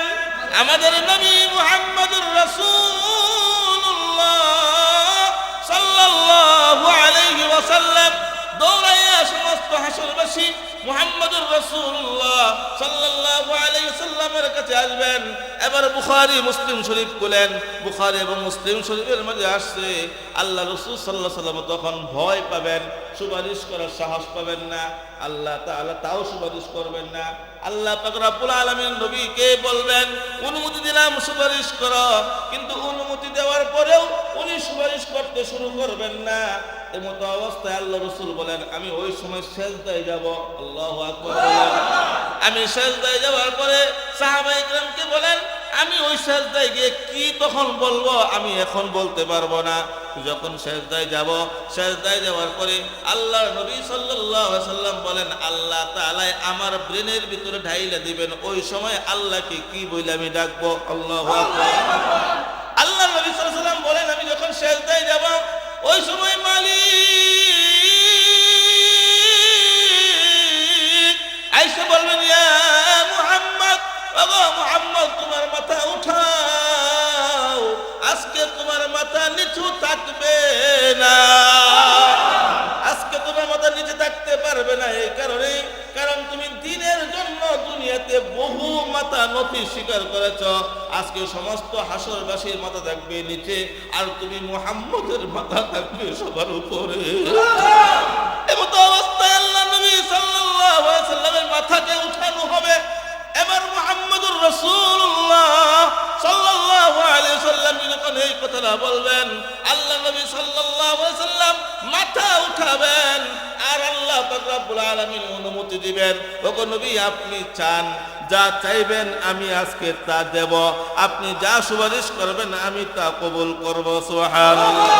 আমাদের নবী মুহাম্মদুর রাসূলুল্লাহ সাল্লাল্লাহু আলাইহি ওয়াসাল্লাম দৌড়াইয়া সমস্ত হাসরবাসী মুহাম্মদুর রাসূলুল্লাহ সাল্লাল্লাহু আলাইহি ওয়াসাল্লামের কাছে আসবেন। এবার বুখারী মুসলিম শরীফ খুলেন, বুখারী এবং মুসলিম শরীফের মধ্যে আসছে আল্লাহ রাসূল সাল্লাল্লাহু আলাইহি ওয়াসাল্লাম তখন ভয় পাবেন, সুপারিশ করার সাহস পাবেন না, আল্লাহ তাআলা তাও সুপারিশ করবেন না। আল্লাহ পাক রব্বুল আলামিন নবীকে বলবেন, অনুমতি দিলাম সুপারিশ করো, কিন্তু অনুমতি দেওয়ার পরেও উনি সুপারিশ করতে শুরু করবেন না। এমতো অবস্থায় আল্লাহ রাসূল বলেন, আমি ওই সময় সিজদায় যাব। আল্লাহু আকবার। আমি সিজদায় যাওয়ার পরে সাহাবায়ে কিরামকে বলেন, আমি ওই সিজদায় গিয়ে কি তখন বলবো আমি এখন বলতে পারবো না। যখন সিজদায় যাব, সিজদায় যাওয়ার পরে আল্লাহর নবী সাল্লাল্লাহু আলাইহি সাল্লাম বলেন, আল্লাহ তাআলা আমার ব্রেনের ভিতরে ঢাইলা দিবেন, ওই সময় আল্লাহকে কি বলে আমি ডাকবো। আল্লাহু আকবার। আল্লাহ নবী সাল্লাল্লাহু আলাইহি সাল্লাম বলেন, আমি যখন সিজদায় যাব ওই সময় মালিক আয়েশা বলবেন, ইয়া মুহাম্মদ, ওগো মুহাম্মদ তোমার মাথা উঠাও, আজকে তোমার মাথা নিচু থাকবে না, আজকে তোমার মাথা নিচে থাকতে পারবে না। এই কারণে, কারণ তুমি দিনের জন্য দুনিয়াতে বহু মাথা নথি স্বীকার করেছ, আজকে সমস্ত হাসরবাসীর মাথা থাকবে নিচে, আর তুমি মুহাম্মদের মাথা থাকবে সবার উপরে। এমত অবস্থায় আল্লাহ নবী সাল্লাল্লাহু আলাইহি সাল্লামের মাথাকে উঠানো হবে। এবার মুহাম্মদুর রাসূলুল্লাহ সাল্লাল্লাহু আলাইহি সাল্লাম যখন এই কথাটা বলবেন, আল্লাহ নবী সাল্লাল্লাহু আলাইহি সাল্লাম মাথা উঠাবেন আর আল্লাহ পাক রব্বুল আলামিন অনুমতি দিবেন। ওগো নবী, আপনি চান, যা চাইবেন আমি আজকে তা দেব, আপনি যা সুপারিশ করবেন আমি তা কবুল করব। সুবহানাল্লাহ।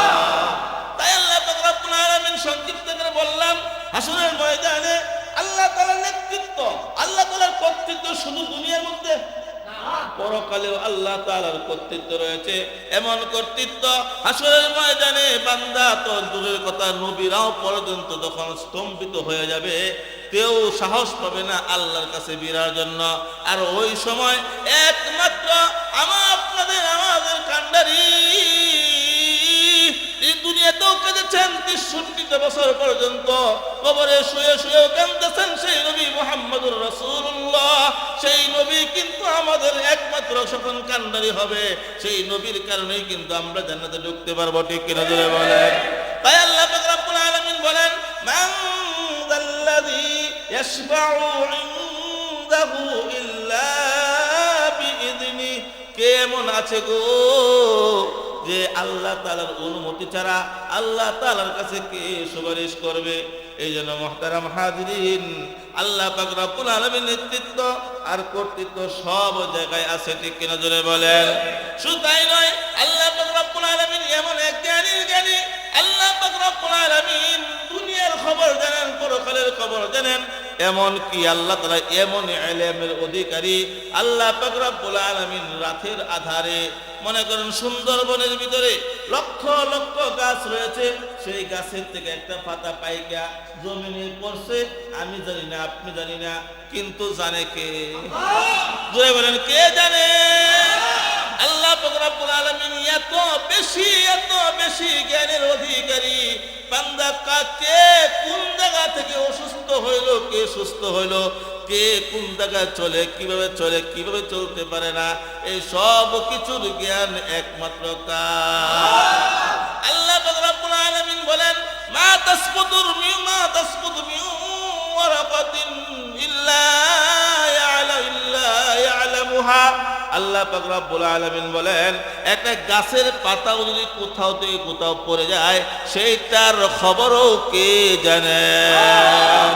তাই আল্লাহ পাক রব্বুল আলামিন সংক্ষিপ্ত করে বললাম, হাসরের ময়দানে আল্লাহ তাআলার নেতৃত্ব, আল্লাহ তাআলার কর্তৃত্ব শুধু দুনিয়ার মধ্যে না, পরকালেও আল্লাহ তাআলার কর্তৃত্ব রয়েছে। এমন কর্তৃত্ব হাসরের ময়দানে বান্দা তো দূরের কথা, নবীরাও পর্যন্ত তখন স্তম্ভিত হয়ে যাবে, কেউ সাহস পাবে না আল্লাহর কাছে বিরার জন্য। আর ওই সময় একমাত্র আপনাদের আমাদের কান্ডারি এই দুনিয়াতেও কেঁদেছেন ৬৩ বছর পর্যন্ত, কবরে শুয়ে শুয়েও কাঁদতেছেন সেই নবী মুহাম্মদুর রাসূলুল্লাহ। সেই নবী কিন্তু আমাদের একমাত্র সখন কান্ডারি হবে, সেই নবীর কারণেই কিন্তু আমরা জান্নাতে ঢুকতে পারবো। ঠিক কিনা জোরে বলেন? তাই আল্লাহ পাক রব্বুল আলামিন বলেন, মান যাল্লাযী ইয়াশফাউ ইনদাহু ইল্লা বিইযনি। কে এমন আছে গো যে আল্লাহ তাআলার অনুমতি ছাড়া আল্লাহ তাআলার কাছে কে সুপারিশ করবে? এই জন্য মুহতারাম হাজিরিন, আল্লাহ পাক রব্বুল আলামিন নেতৃত্ব আর কর্তৃত্ব সব জায়গায় আছে। ঠিক কিনা জোরে বলেন? শুধু তাই নয়, আল্লাহ পাক রব্বুল আলামিন এমন এক জ্ঞানীর জ্ঞানী। আল্লাহ পাক রব্বুল আলামিন দুনিয়ার খবর জানেন, পরকালের খবর জানেন, এমন কি আল্লাহ তাআলা এমন ইলমের অধিকারী। আল্লাহ পাক রব্বুল আলামিন রাতের আধারে, মনে করেন সুন্দরবনের ভিতরে লক্ষ লক্ষ গাছ রয়েছে, সেই গাছের থেকে একটা পাতা পাইকা জমিনে পড়ছে, আমি জানি না, আপনি জানি না, কিন্তু জানে কে? জোরে বলেন, কে জানে? আল্লাহ পাক রব্বুল আলামিন এত বেশি জ্ঞানের অধিকারী। বান্দা কে কোন জায়গা থেকে অসুস্থ হইল, কে সুস্থ হইল, কে কোন জায়গায় চলে, কিভাবে চলতে পারে না, এই সব কিছুর জ্ঞান একমাত্র কার? আল্লাহ পাক রব্বুল আলামিন বলেন, মা তাসকুতু মিন ওয়ারাকাতিন ইল্লা ইয়ালামুহা। আল্লাহ পাক রব্বুল আলামিন বলেন একটা গাছের পাতাও যদি কোথাও থেকে কোথাও পড়ে যায় সেইটার খবরও কে জানেন।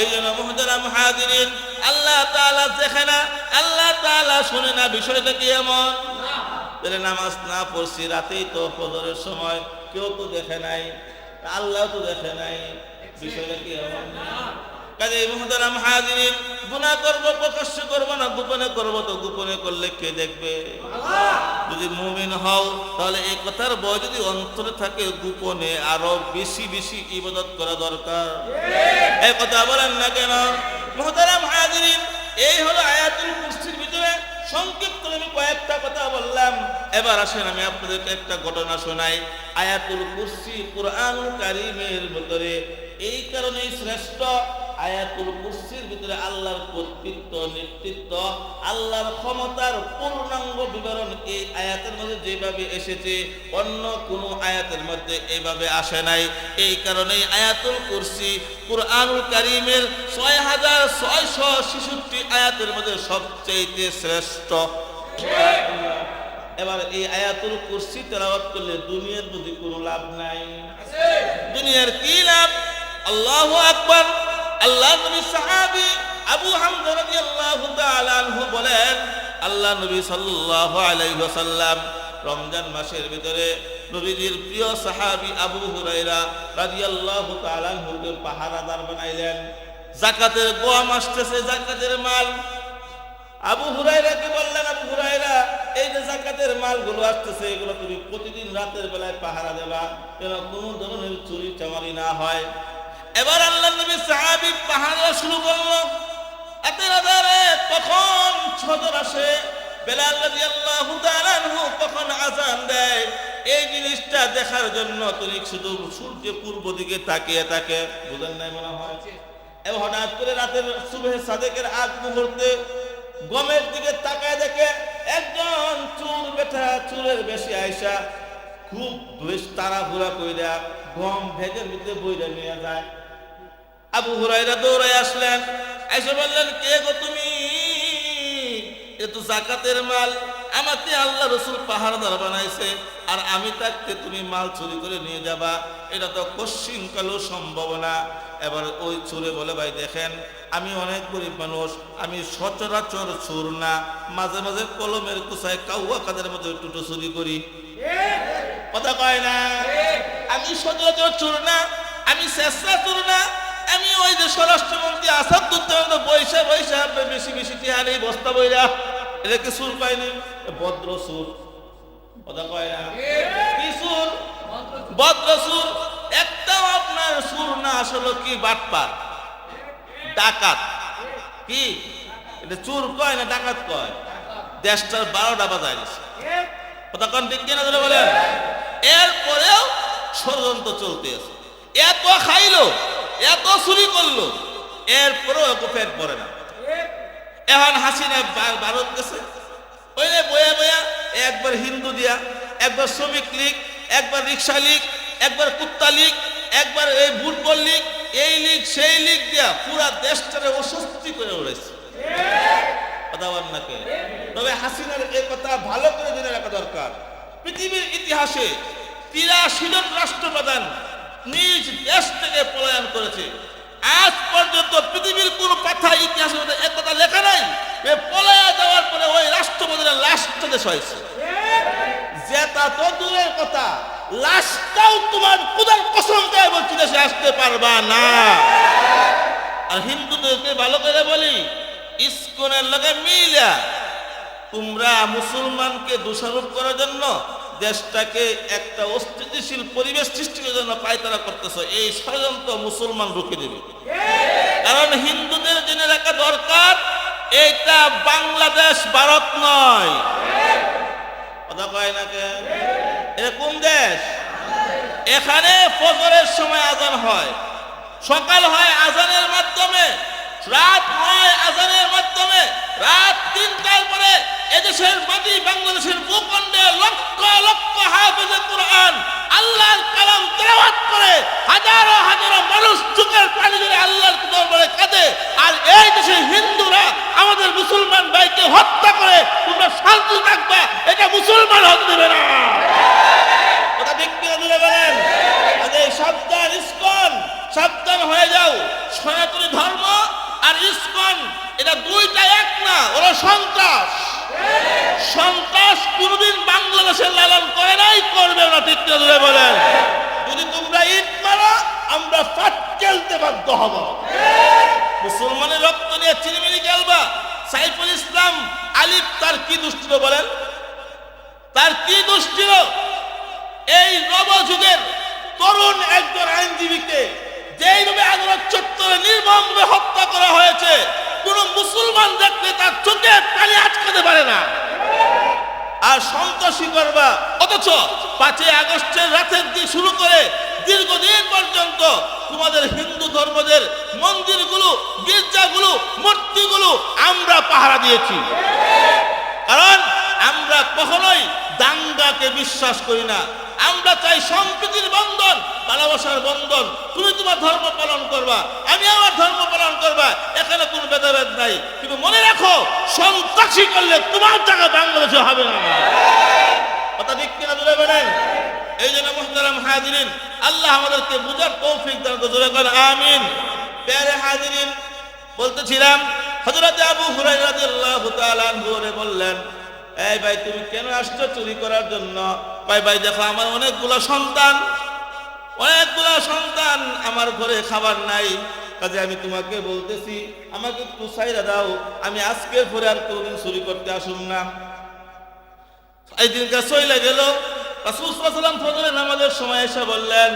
এই জন্য মুহতারাম হাজিরিন, আল্লাহ তাআলা দেখে না, আল্লাহ তাআলা শুনে না, বিষয়টা কি এমন? তাহলে নামাজ না পড়ছি রাতেই তো ফজরের সময়, কেউ তো দেখে নাই, আল্লাহ তো দেখে নাই, বিষয়টা কি এমন? কাজে মুহতারাম হাজিরিন, গুনাহ করব প্রকাশ্য করব না গোপনে করব, তো গোপনে করলে কে দেখবে? যদি মুমিন হও তাহলে এই কথার ভয় যদি অন্তরে থাকে, গোপনে আরো বেশি বেশি ইবাদত করা দরকার। এই কথা বলেন না কেন? মুহতারাম হাজিরিন, এই হলো আয়াতুল কুরসির ভিতরে সংক্ষিপ্ত আমি কয়েকটা কথা বললাম। এবার আসেন আমি আপনাদেরকে একটা ঘটনা শোনাই। আয়াতুল কুরসি কুরআনুল কারীমের ভিতরে এই কারণেই শ্রেষ্ঠ। আয়াতুল কুরসির ভিতরে আল্লাহর কর্তৃত্ব, নেতৃত্ব, আল্লাহর ক্ষমতার পূর্ণাঙ্গ বিবরণ এই আয়াতের মধ্যে যেভাবে এসেছে অন্য কোনো আয়াতের মধ্যে এইভাবে আসে নাই। এই কারণেই আয়াতুল কুরসি কুরআনুল কারীমের 6666 আয়াতের মধ্যে সবচেয়ে শ্রেষ্ঠ। এবার এই আয়াতুল কুরসি তেলাওয়াত করলে দুনিয়ার মধ্যে কোনো লাভ নাই। দুনিয়ার কি লাভ? আল্লাহু আকবার। আল্লাহ নবী সাহাবী আবু হামজা রাদিয়াল্লাহু তাআলা আনহু বলেন, আল্লাহ নবী সাল্লাল্লাহু আলাইহি ওয়াসাল্লাম রমজান মাসের ভিতরে নবীজির প্রিয় সাহাবী আবু হুরায়রা রাদিয়াল্লাহু তাআলা আনহুকে পাহারাদার বানাইলেন। যাকাতের গোয়াম আসতেছে, যাকাতের মাল। আবু হুরায়রাকে বললেন, আবু হুরায়রা, এই যে যাকাতের মালগুলো আসতেছে এগুলো তুমি প্রতিদিন রাতের বেলায় পাহারা দেবা, যেন কোনো ধরনের চুরি চামারি না হয়। এবার আল্লাহ নবী সাহাবী পাহারা শুরু করলো। এতে রাতে তখন ফজর আসে, বেলাল রাদিয়াল্লাহু তাআলা আনহু তখন আযান দেয়। এই জিনিসটা দেখার জন্য তিনি শুধু সূর্য পূর্ব দিকে তাকিয়ে থাকে, বুঝেন নাই মনে হয়। এবং হঠাৎ করে রাতের সুবহে সাদেকের আগ মুহূর্তে গমের দিকে তাকায় দেখে একজন চুল বেটা চুলের বেশি আয়সা খুব বেশ তাড়াহুড়া কইরা গম ভেজের ভিতরে বইরা নিয়ে যায়। আবু হুরায়রা দৌড়ায় আসলেন, এসে বললেন, কে গো তুমি? এ তো যাকাতের মাল, আমাকে আল্লাহ রাসূল পাহারাদার বানাইছে, আর আমি থাকতে তুমি মাল চুরি করে নিয়ে যাবা, এটা তো কশ্চিন কালেও সম্ভব না। এবার ওই চোরে বলে, ভাই দেখেন আমি অনেক গরিব মানুষ, আমি সচরাচর চোর না, মাঝে মাঝে কলমের কুচায় কাউয়া কাদের মধ্যে টুটো চুরি করি। কথা কয় না? আমি সচরাচর চোর না, আমি চেষ্টা চোর না, আমি ওই যে স্বরাষ্ট্রমন্ত্রী আসাদুজ্জামান বৈশা বৈশা বেশি বেশি টিহার এই বস্তা বইরা এটাকে চুর পাইনি, ভদ্র চুর। কথা কয় না? কি চুর? ভদ্র চুর। একটাও আপনার চুর না, আসলে কি বাটপার, ডাকাত। কি এটা চুর কয় না ডাকাত কয়? দেশটার 12টা বাজায় দিছে। কথা কোন ঠিক কিনা ধরে বলেন? এরপরেও ষড়যন্ত্র চলতে আছে। এত খাইলো, এত চুরি করলো, এরপরেও এত পেট পড়ে না। এখন হাসিনা ভারত গেছে, ওই বয়া বয়া একবার হিন্দু দিয়া, একবার শ্রমিক লীগ, একবার রিক্সা লীগ, একবার কুত্তা লীগ, একবার এই ফুটবল লীগ, এই লীগ সেই লীগ দিয়া পুরা দেশটারে অস্বস্তি করে উড়াইছে। কথা বল নাকি? তবে হাসিনার এই কথা ভালো করে জেনে রাখা দরকার। পৃথিবীর ইতিহাসে 83 জন রাষ্ট্রপ্রধান নিজ দেশ থেকে পলায়ন করেছে। আজ পর্যন্ত পৃথিবীর কোন পাঠা ইতিহাসের মধ্যে একথা লেখা নাই পলায়া যাওয়ার পরে ওই রাষ্ট্রপতিরা লাশটা দেশ হয়েছে। যেটা তো দূরের কথা, লাশটাও তোমার খোদার কসম করে বলছি দেশে আসতে পারবা না। আর হিন্দুদেরকে ভালো করে বলি, ইসকনের লগে মিলা তোমরা মুসলমানকে দোষারোপ করার জন্য দেশটাকে একটা অস্থিতিশীল পরিবেশ সৃষ্টি করার জন্য পায়তারা করতেছ। এই ষড়যন্ত্র মুসলমান রুখে দেবে। কারণ হিন্দুদের জেনে রাখা দরকার, এটা বাংলাদেশ ভারত নয়। কথা কয় না কে? এটা কোন দেশ? এখানে ফজরের সময় আজান হয়, সকাল হয় আজানের মাধ্যমে, রাত হয় আজানের মাধ্যমে। রাত 3টার পরে এদেশের মাটি বাংলাদেশের ভূখণ্ডে লক্ষ লক্ষ হাফেজে কুরআন আল্লাহর কালাম তেলাওয়াত করে হাজারো হাজারো মানুষ চোখের পানি ধরে আল্লাহর দরবারে কাঁদে। আর এই দেশের হিন্দুরা আমাদের মুসলমান ভাইকে হত্যা করে তোমরা সন্ত্রাস কোনদিন বাংলাদেশের লালন করে নাই, করবে না, ঠিক না ধরে বলেন? যদি তোমরা ইট মারো আমরা ফাটকেলতে বাধ্য হব। মুসলমানের রক্ত নিয়ে চিনিমিনি খেলবা। সাইফুল ইসলাম আলিফ তার কি দোষ ছিল বলেন? তার কি দোষ ছিল? এই নবযুগের তরুণ একজন আইনজীবীকে যেইভাবে আদালত চত্বরে নির্মমভাবে হত্যা করা হয়েছে, কোন মুসলমান দেখলে তার চোখে পানি আটকাতে পারে না। আর সন্ত্রাসী করবা, অথচ 5ই আগস্টের রাতের দিয়ে শুরু করে দীর্ঘদিন পর্যন্ত তোমাদের হিন্দু ধর্মদের মন্দিরগুলো, গির্জাগুলো, মূর্তিগুলো আমরা পাহারা দিয়েছি। কারণ আমরা কখনোই দাঙ্গাকে বিশ্বাস করি না। আমরা চাই সম্প্রীতির বন্ধন, ভালোবাসার বন্ধন। তুমি তোমার ধর্ম পালন করবা, আমি আমার ধর্ম পালন করবা, এখানে কোনো ভেদাভেদ নাই। কিন্তু মনে রাখো, সন্ত্রাসী করলে তোমার জায়গা বাংলাদেশে হবে না। কথা ঠিক কিনা জোরে বলেন? এই জন্য মুহতারাম হাজিরিন, আল্লাহ আমাদেরকে বুঝার তৌফিক দান করুন। জোরে বলেন আমিন। প্যারে হাজিরিন, বলতেছিলাম হযরত আবু হুরায়রা রাদিয়াল্লাহু তাআলা আনহু বললেন, এই ভাই তুমি কেন আসছো চুরি করার জন্য? ভাই দেখো আমার অনেকগুলো সন্তান, আমার ঘরে খাবার নাই, কাজে আমি তোমাকে বলতেছি আমাকে একটু ছাইরা দাও, আমি আজকের পরে আর কোনদিন চুরি করতে আসুন না। এই দিনটা চলে গেল। রাসূল সাল্লাল্লাহু আলাইহি ওয়াসাল্লাম ফজরের নামাজের সময় এসে বললেন,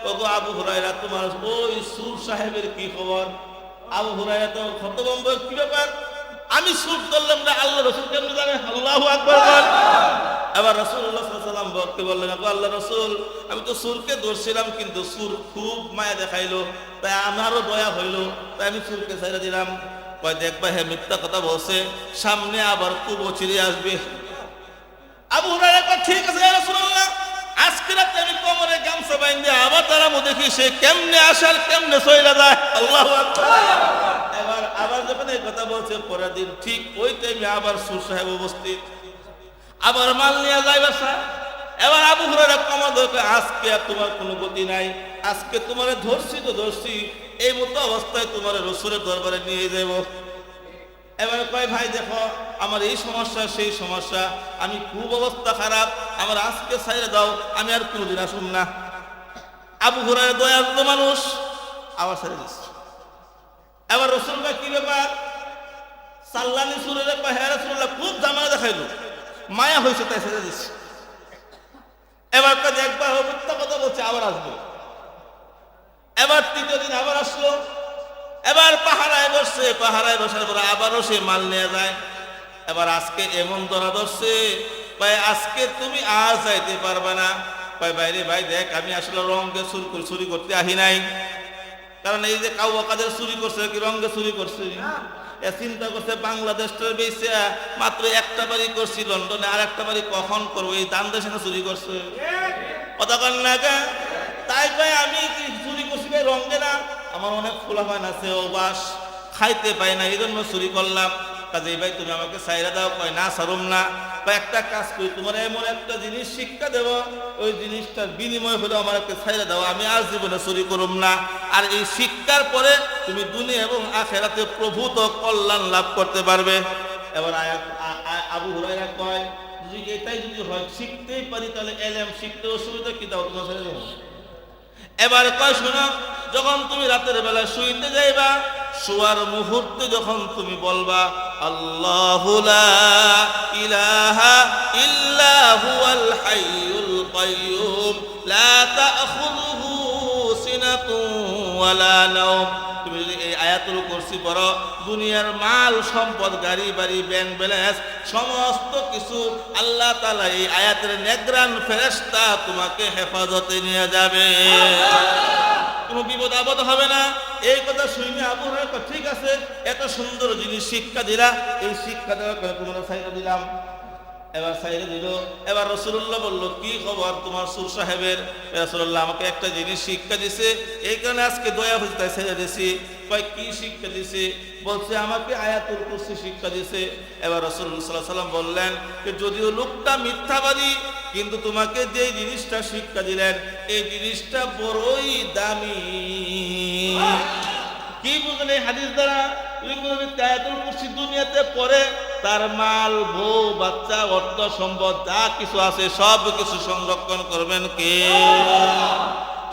ওগো আবু হুরায়রা, তোমার ওই সুর সাহেবের কি খবর? আবু হুরায়রা তো হতভম্ব, কি ব্যাপার? আমি সুর করলাম না, আল্লাহ রাসূল কেমনে জানে? আল্লাহু আকবার বল। আবার রাসূলুল্লাহ সাল্লাল্লাহু আলাইহি ওয়াসাল্লাম বলতে বললেন, আল্লাহ রাসূল, আমি তো সুরকে ধরছিলাম, কিন্তু সুর খুব মায়া দেখাইলো, তাই আমারও দয়া হইল, তাই আমি সুরকে ছেড়ে দিলাম। কয় দেখবা হে মিথ্যা কথা বলছে, সামনে আবার খুব অচিরে আসবে। আবু হুরায়রা কয় ঠিক আছে ইয়া রাসূলুল্লাহ, আজকে রাতে আমি কোমরে গামছা বাইন্ধে আবার তারামু দেখি সে কেমনে আসার কেমনে চলে যায়। আল্লাহু আকবার। আবার যখন এই কথা বলছে, পরের দিন ঠিক ওই টাইমে আবার সুর সাহেব উপস্থিত, আবার মাল নিয়ে যায় বাসা। এবার আবু হুরায়রা কমা ধরে, আজকে আর তোমার কোনো গতি নাই, আজকে তোমারে ধরছি তো ধরছি, এই মতো অবস্থায় তোমার রাসূলের দরবারে নিয়ে যাব। এবার কয় ভাই দেখো আমার এই সমস্যা সেই সমস্যা, আমি খুব অবস্থা খারাপ, আমার আজকে ছাইরে দাও, আমি আর কোনোদিন আসুন না। আবু হুরায়রা দয়ালু মানুষ, আবার ছেড়ে দিচ্ছে। এবার রাসূল কয় কি ব্যাপার? সাল্লাল্লাহু আলাইহি ওয়াসাল্লাম কয় হে রাসূলুল্লাহ, খুব জামানা দেখাইলো, মায়া হয়েছে তাই ছেড়ে দিচ্ছে। এবার কয় একবার মিথ্যা কথা বলছে, আবার আসবো। এবার 3য় দিন আবার আসলো, এবার পাহারায় বসছে, পাহারায় বসার পরে আবারও সে মাল নিয়ে যায়। এবার আজকে এমন ধরা ধরছে, ভাই আজকে তুমি আর যাইতে পারবে না। ভাই বাইরে ভাই দেখ, আমি আসলে রঙে চুরি করতে আহি নাই, কারণ এই যে কাউয়া কাদের চুরি করছে কি রঙে চুরি করছে? চিন্তা করছে বাংলাদেশটা বেশি মাত্র একটা বাড়ি করছি লন্ডনে, আর একটা বাড়ি কখন করবো, এই দান দেশে চুরি করছে। কথা কন না কে? তাই ভাই আমি কি চুরি করছি ভাই রঙে না, আমার অনেক ফুলাফান আছে, অবাস খাইতে পাই না, এই জন্য চুরি করলাম। কাজে ভাই তুমি আমাকে ছাইরা দাও। কয় না ছাড়ুম না। কয় একটা কাজ করি, তোমার এমন একটা জিনিস শিক্ষা দেব, ওই জিনিসটার বিনিময় হলে আমার একটা ছাইরা দাও, আমি আর জীবনে চুরি করুম না। আর এই শিক্ষার পরে তুমি দুনিয়া এবং আখিরাতে প্রভূত কল্যাণ লাভ করতে পারবে। এবার আবু হুরায়রা কয়, যদি এটাই যদি হয় শিখতেই পারি, তাহলে এলেম শিখতে অসুবিধা কি? দাও তোমার ছেড়ে দেবো। এবার কয় শোনো, যখন তুমি রাতের বেলা শুইতে যাইবা, শোয়ার মুহূর্তে যখন তুমি বলবা আল্লাহু লা ইলাহা ইল্লা হুয়াল হাইয়ুল কাইয়্যুম লা তাখুযুহু সিনাতুন ওয়ালা নাওম, তুমি যদি এই আয়াতুল কুরসি পড়ো, দুনিয়ার মাল সম্পদ, গাড়ি বাড়ি, ব্যাংক ব্যালেন্স সমস্ত কিছু আল্লাহ তাআলা এই আয়াতের নেগরান ফেরেশতা তোমাকে হেফাজতে নিয়ে যাবে, কোনো বিপদ আপদ হবে না। এই কথা শুনে আবু হুরায়রা ঠিক আছে, এত সুন্দর জিনিস শিক্ষা দিলা, এই শিক্ষা দেওয়ার পরে তোমরা ছাইরা দিলাম। এবার ছাইরা দিল। এবার রাসূলুল্লাহ বলল, কি খবর তোমার সুর সাহেবের? রাসূলুল্লাহ আমাকে একটা জিনিস শিক্ষা দিছে, এই কারণে আজকে দয়া হয়েছে তাই ছাইরা দিছি। কয় কি শিক্ষা দিছে? বলছে আমাকে আয়াতুল কুরসি শিক্ষা দিছে। এবার রাসূলুল্লাহ সাল্লাল্লাহু আলাইহি ওয়াসাল্লাম বললেন যে যদিও লোকটা মিথ্যাবাদী, কিন্তু তোমাকে যে জিনিসটা শিক্ষা দিলেন এই জিনিসটা বড়ই দামি। কি বুঝলেন এই হাদিস দ্বারা? তুমি আয়াতুল কুরসি দুনিয়াতে পড়ে তার মাল, বউ, বাচ্চা, অর্থ সম্পদ যা কিছু আছে সব কিছু সংরক্ষণ করবেন কে?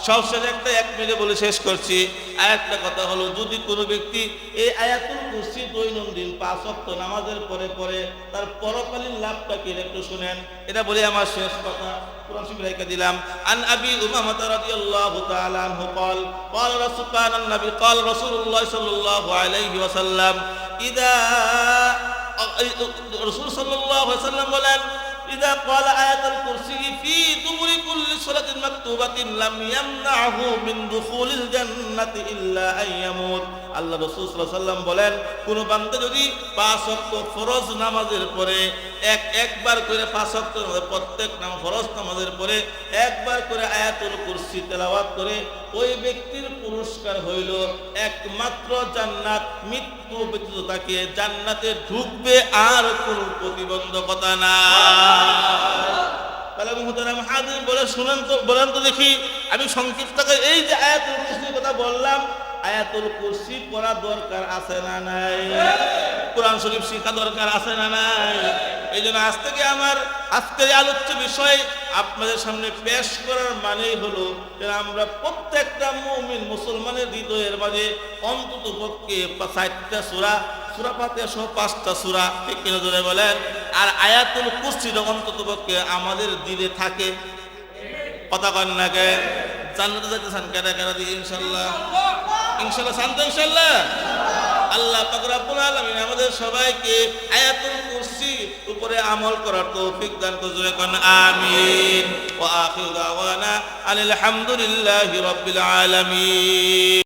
সবশেষে এক মিনিটে বলে শেষ করছি। আরেকটা কথা হলো, যদি কোনো ব্যক্তি এই আয়াতুল কুরসি দৈনন্দিন 5 ওয়াক্ত নামাজের পরে পরে তার পরকালীন লাভটা কি একটু শুনেন। এটা বলে আমার শেষ কথা কোরআন শরীফ রেখে দিলাম। আন আবি উমামা রাদিয়াল্লাহু তাআলা আনহু قال قال রাসূলুল্লাহ সাল্লাল্লাহু আলাইহি ওয়াসাল্লাম ইদা রাসূল সাল্লাল্লাহু আলাইহি ওয়াসাল্লাম বলেন إذا قال آية الكرسي في دبر كل صلاة مكتوبة لم يمنعه من دخول الجنة إلا أن يموت। আল্লাহ রাসূল সাল্লাল্লাহু আলাইহি ওয়াসাল্লাম বলেন, কোন বান্দা যদি 5 ওয়াক্ত ফরজ নামাজের পরে একবার করে 5 ওয়াক্ত প্রত্যেক ফরজ নামাজের পরে একবার করে আয়াতুল কুরসি তেলাওয়াত করে, ওই ব্যক্তির পুরস্কার হইল একমাত্র জান্নাত। মৃত্যু ব্যতীত তাকে জান্নাতে ঢুকবে, আর কোনো প্রতিবন্ধকতা নাই। তাহলে মুহতারাম হাজির বলে শুনেন তো, বলেন তো দেখি, আমি সংক্ষিপ্ত করে এই যে আয়াতুল কুরসির কথা বললাম, আয়াতুল কুরসি পড়া দরকার আছে না নাই? কোরআন শরীফ শিক্ষা দরকার আছে না নাই? এই জন্য আজ থেকে আমার আজকের আলোচ্য বিষয় আপনাদের সামনে পেশ করার মানেই হলো যে আমরা প্রত্যেকটা মুমিন মুসলমানের হৃদয়ের মাঝে অন্তত পক্ষে 4টা সূরা, সূরা ফাতিহা সহ 5টা সূরা, ঠিক কিনা জোরে বলেন, আর আয়াতুল কুরসিটা অন্তত পক্ষে আমাদের দিলে থাকে। কথা কন না কে? জান্নাতে যাইতে চান কেনা কেনা দিয়ে ইনশাআল্লাহ, ইনশাআল্লাহ শান্ত, ইনশাআল্লাহ। আল্লাহ পাক রব্বুল আলামিন আমাদের সবাইকে আয়াতুল কুরসি উপরে আমল করার তৌফিক দান করুন। আমিন। ওয়া আখিরু দাওয়ানা আলহামদুলিল্লাহি রাব্বিল আলামিন।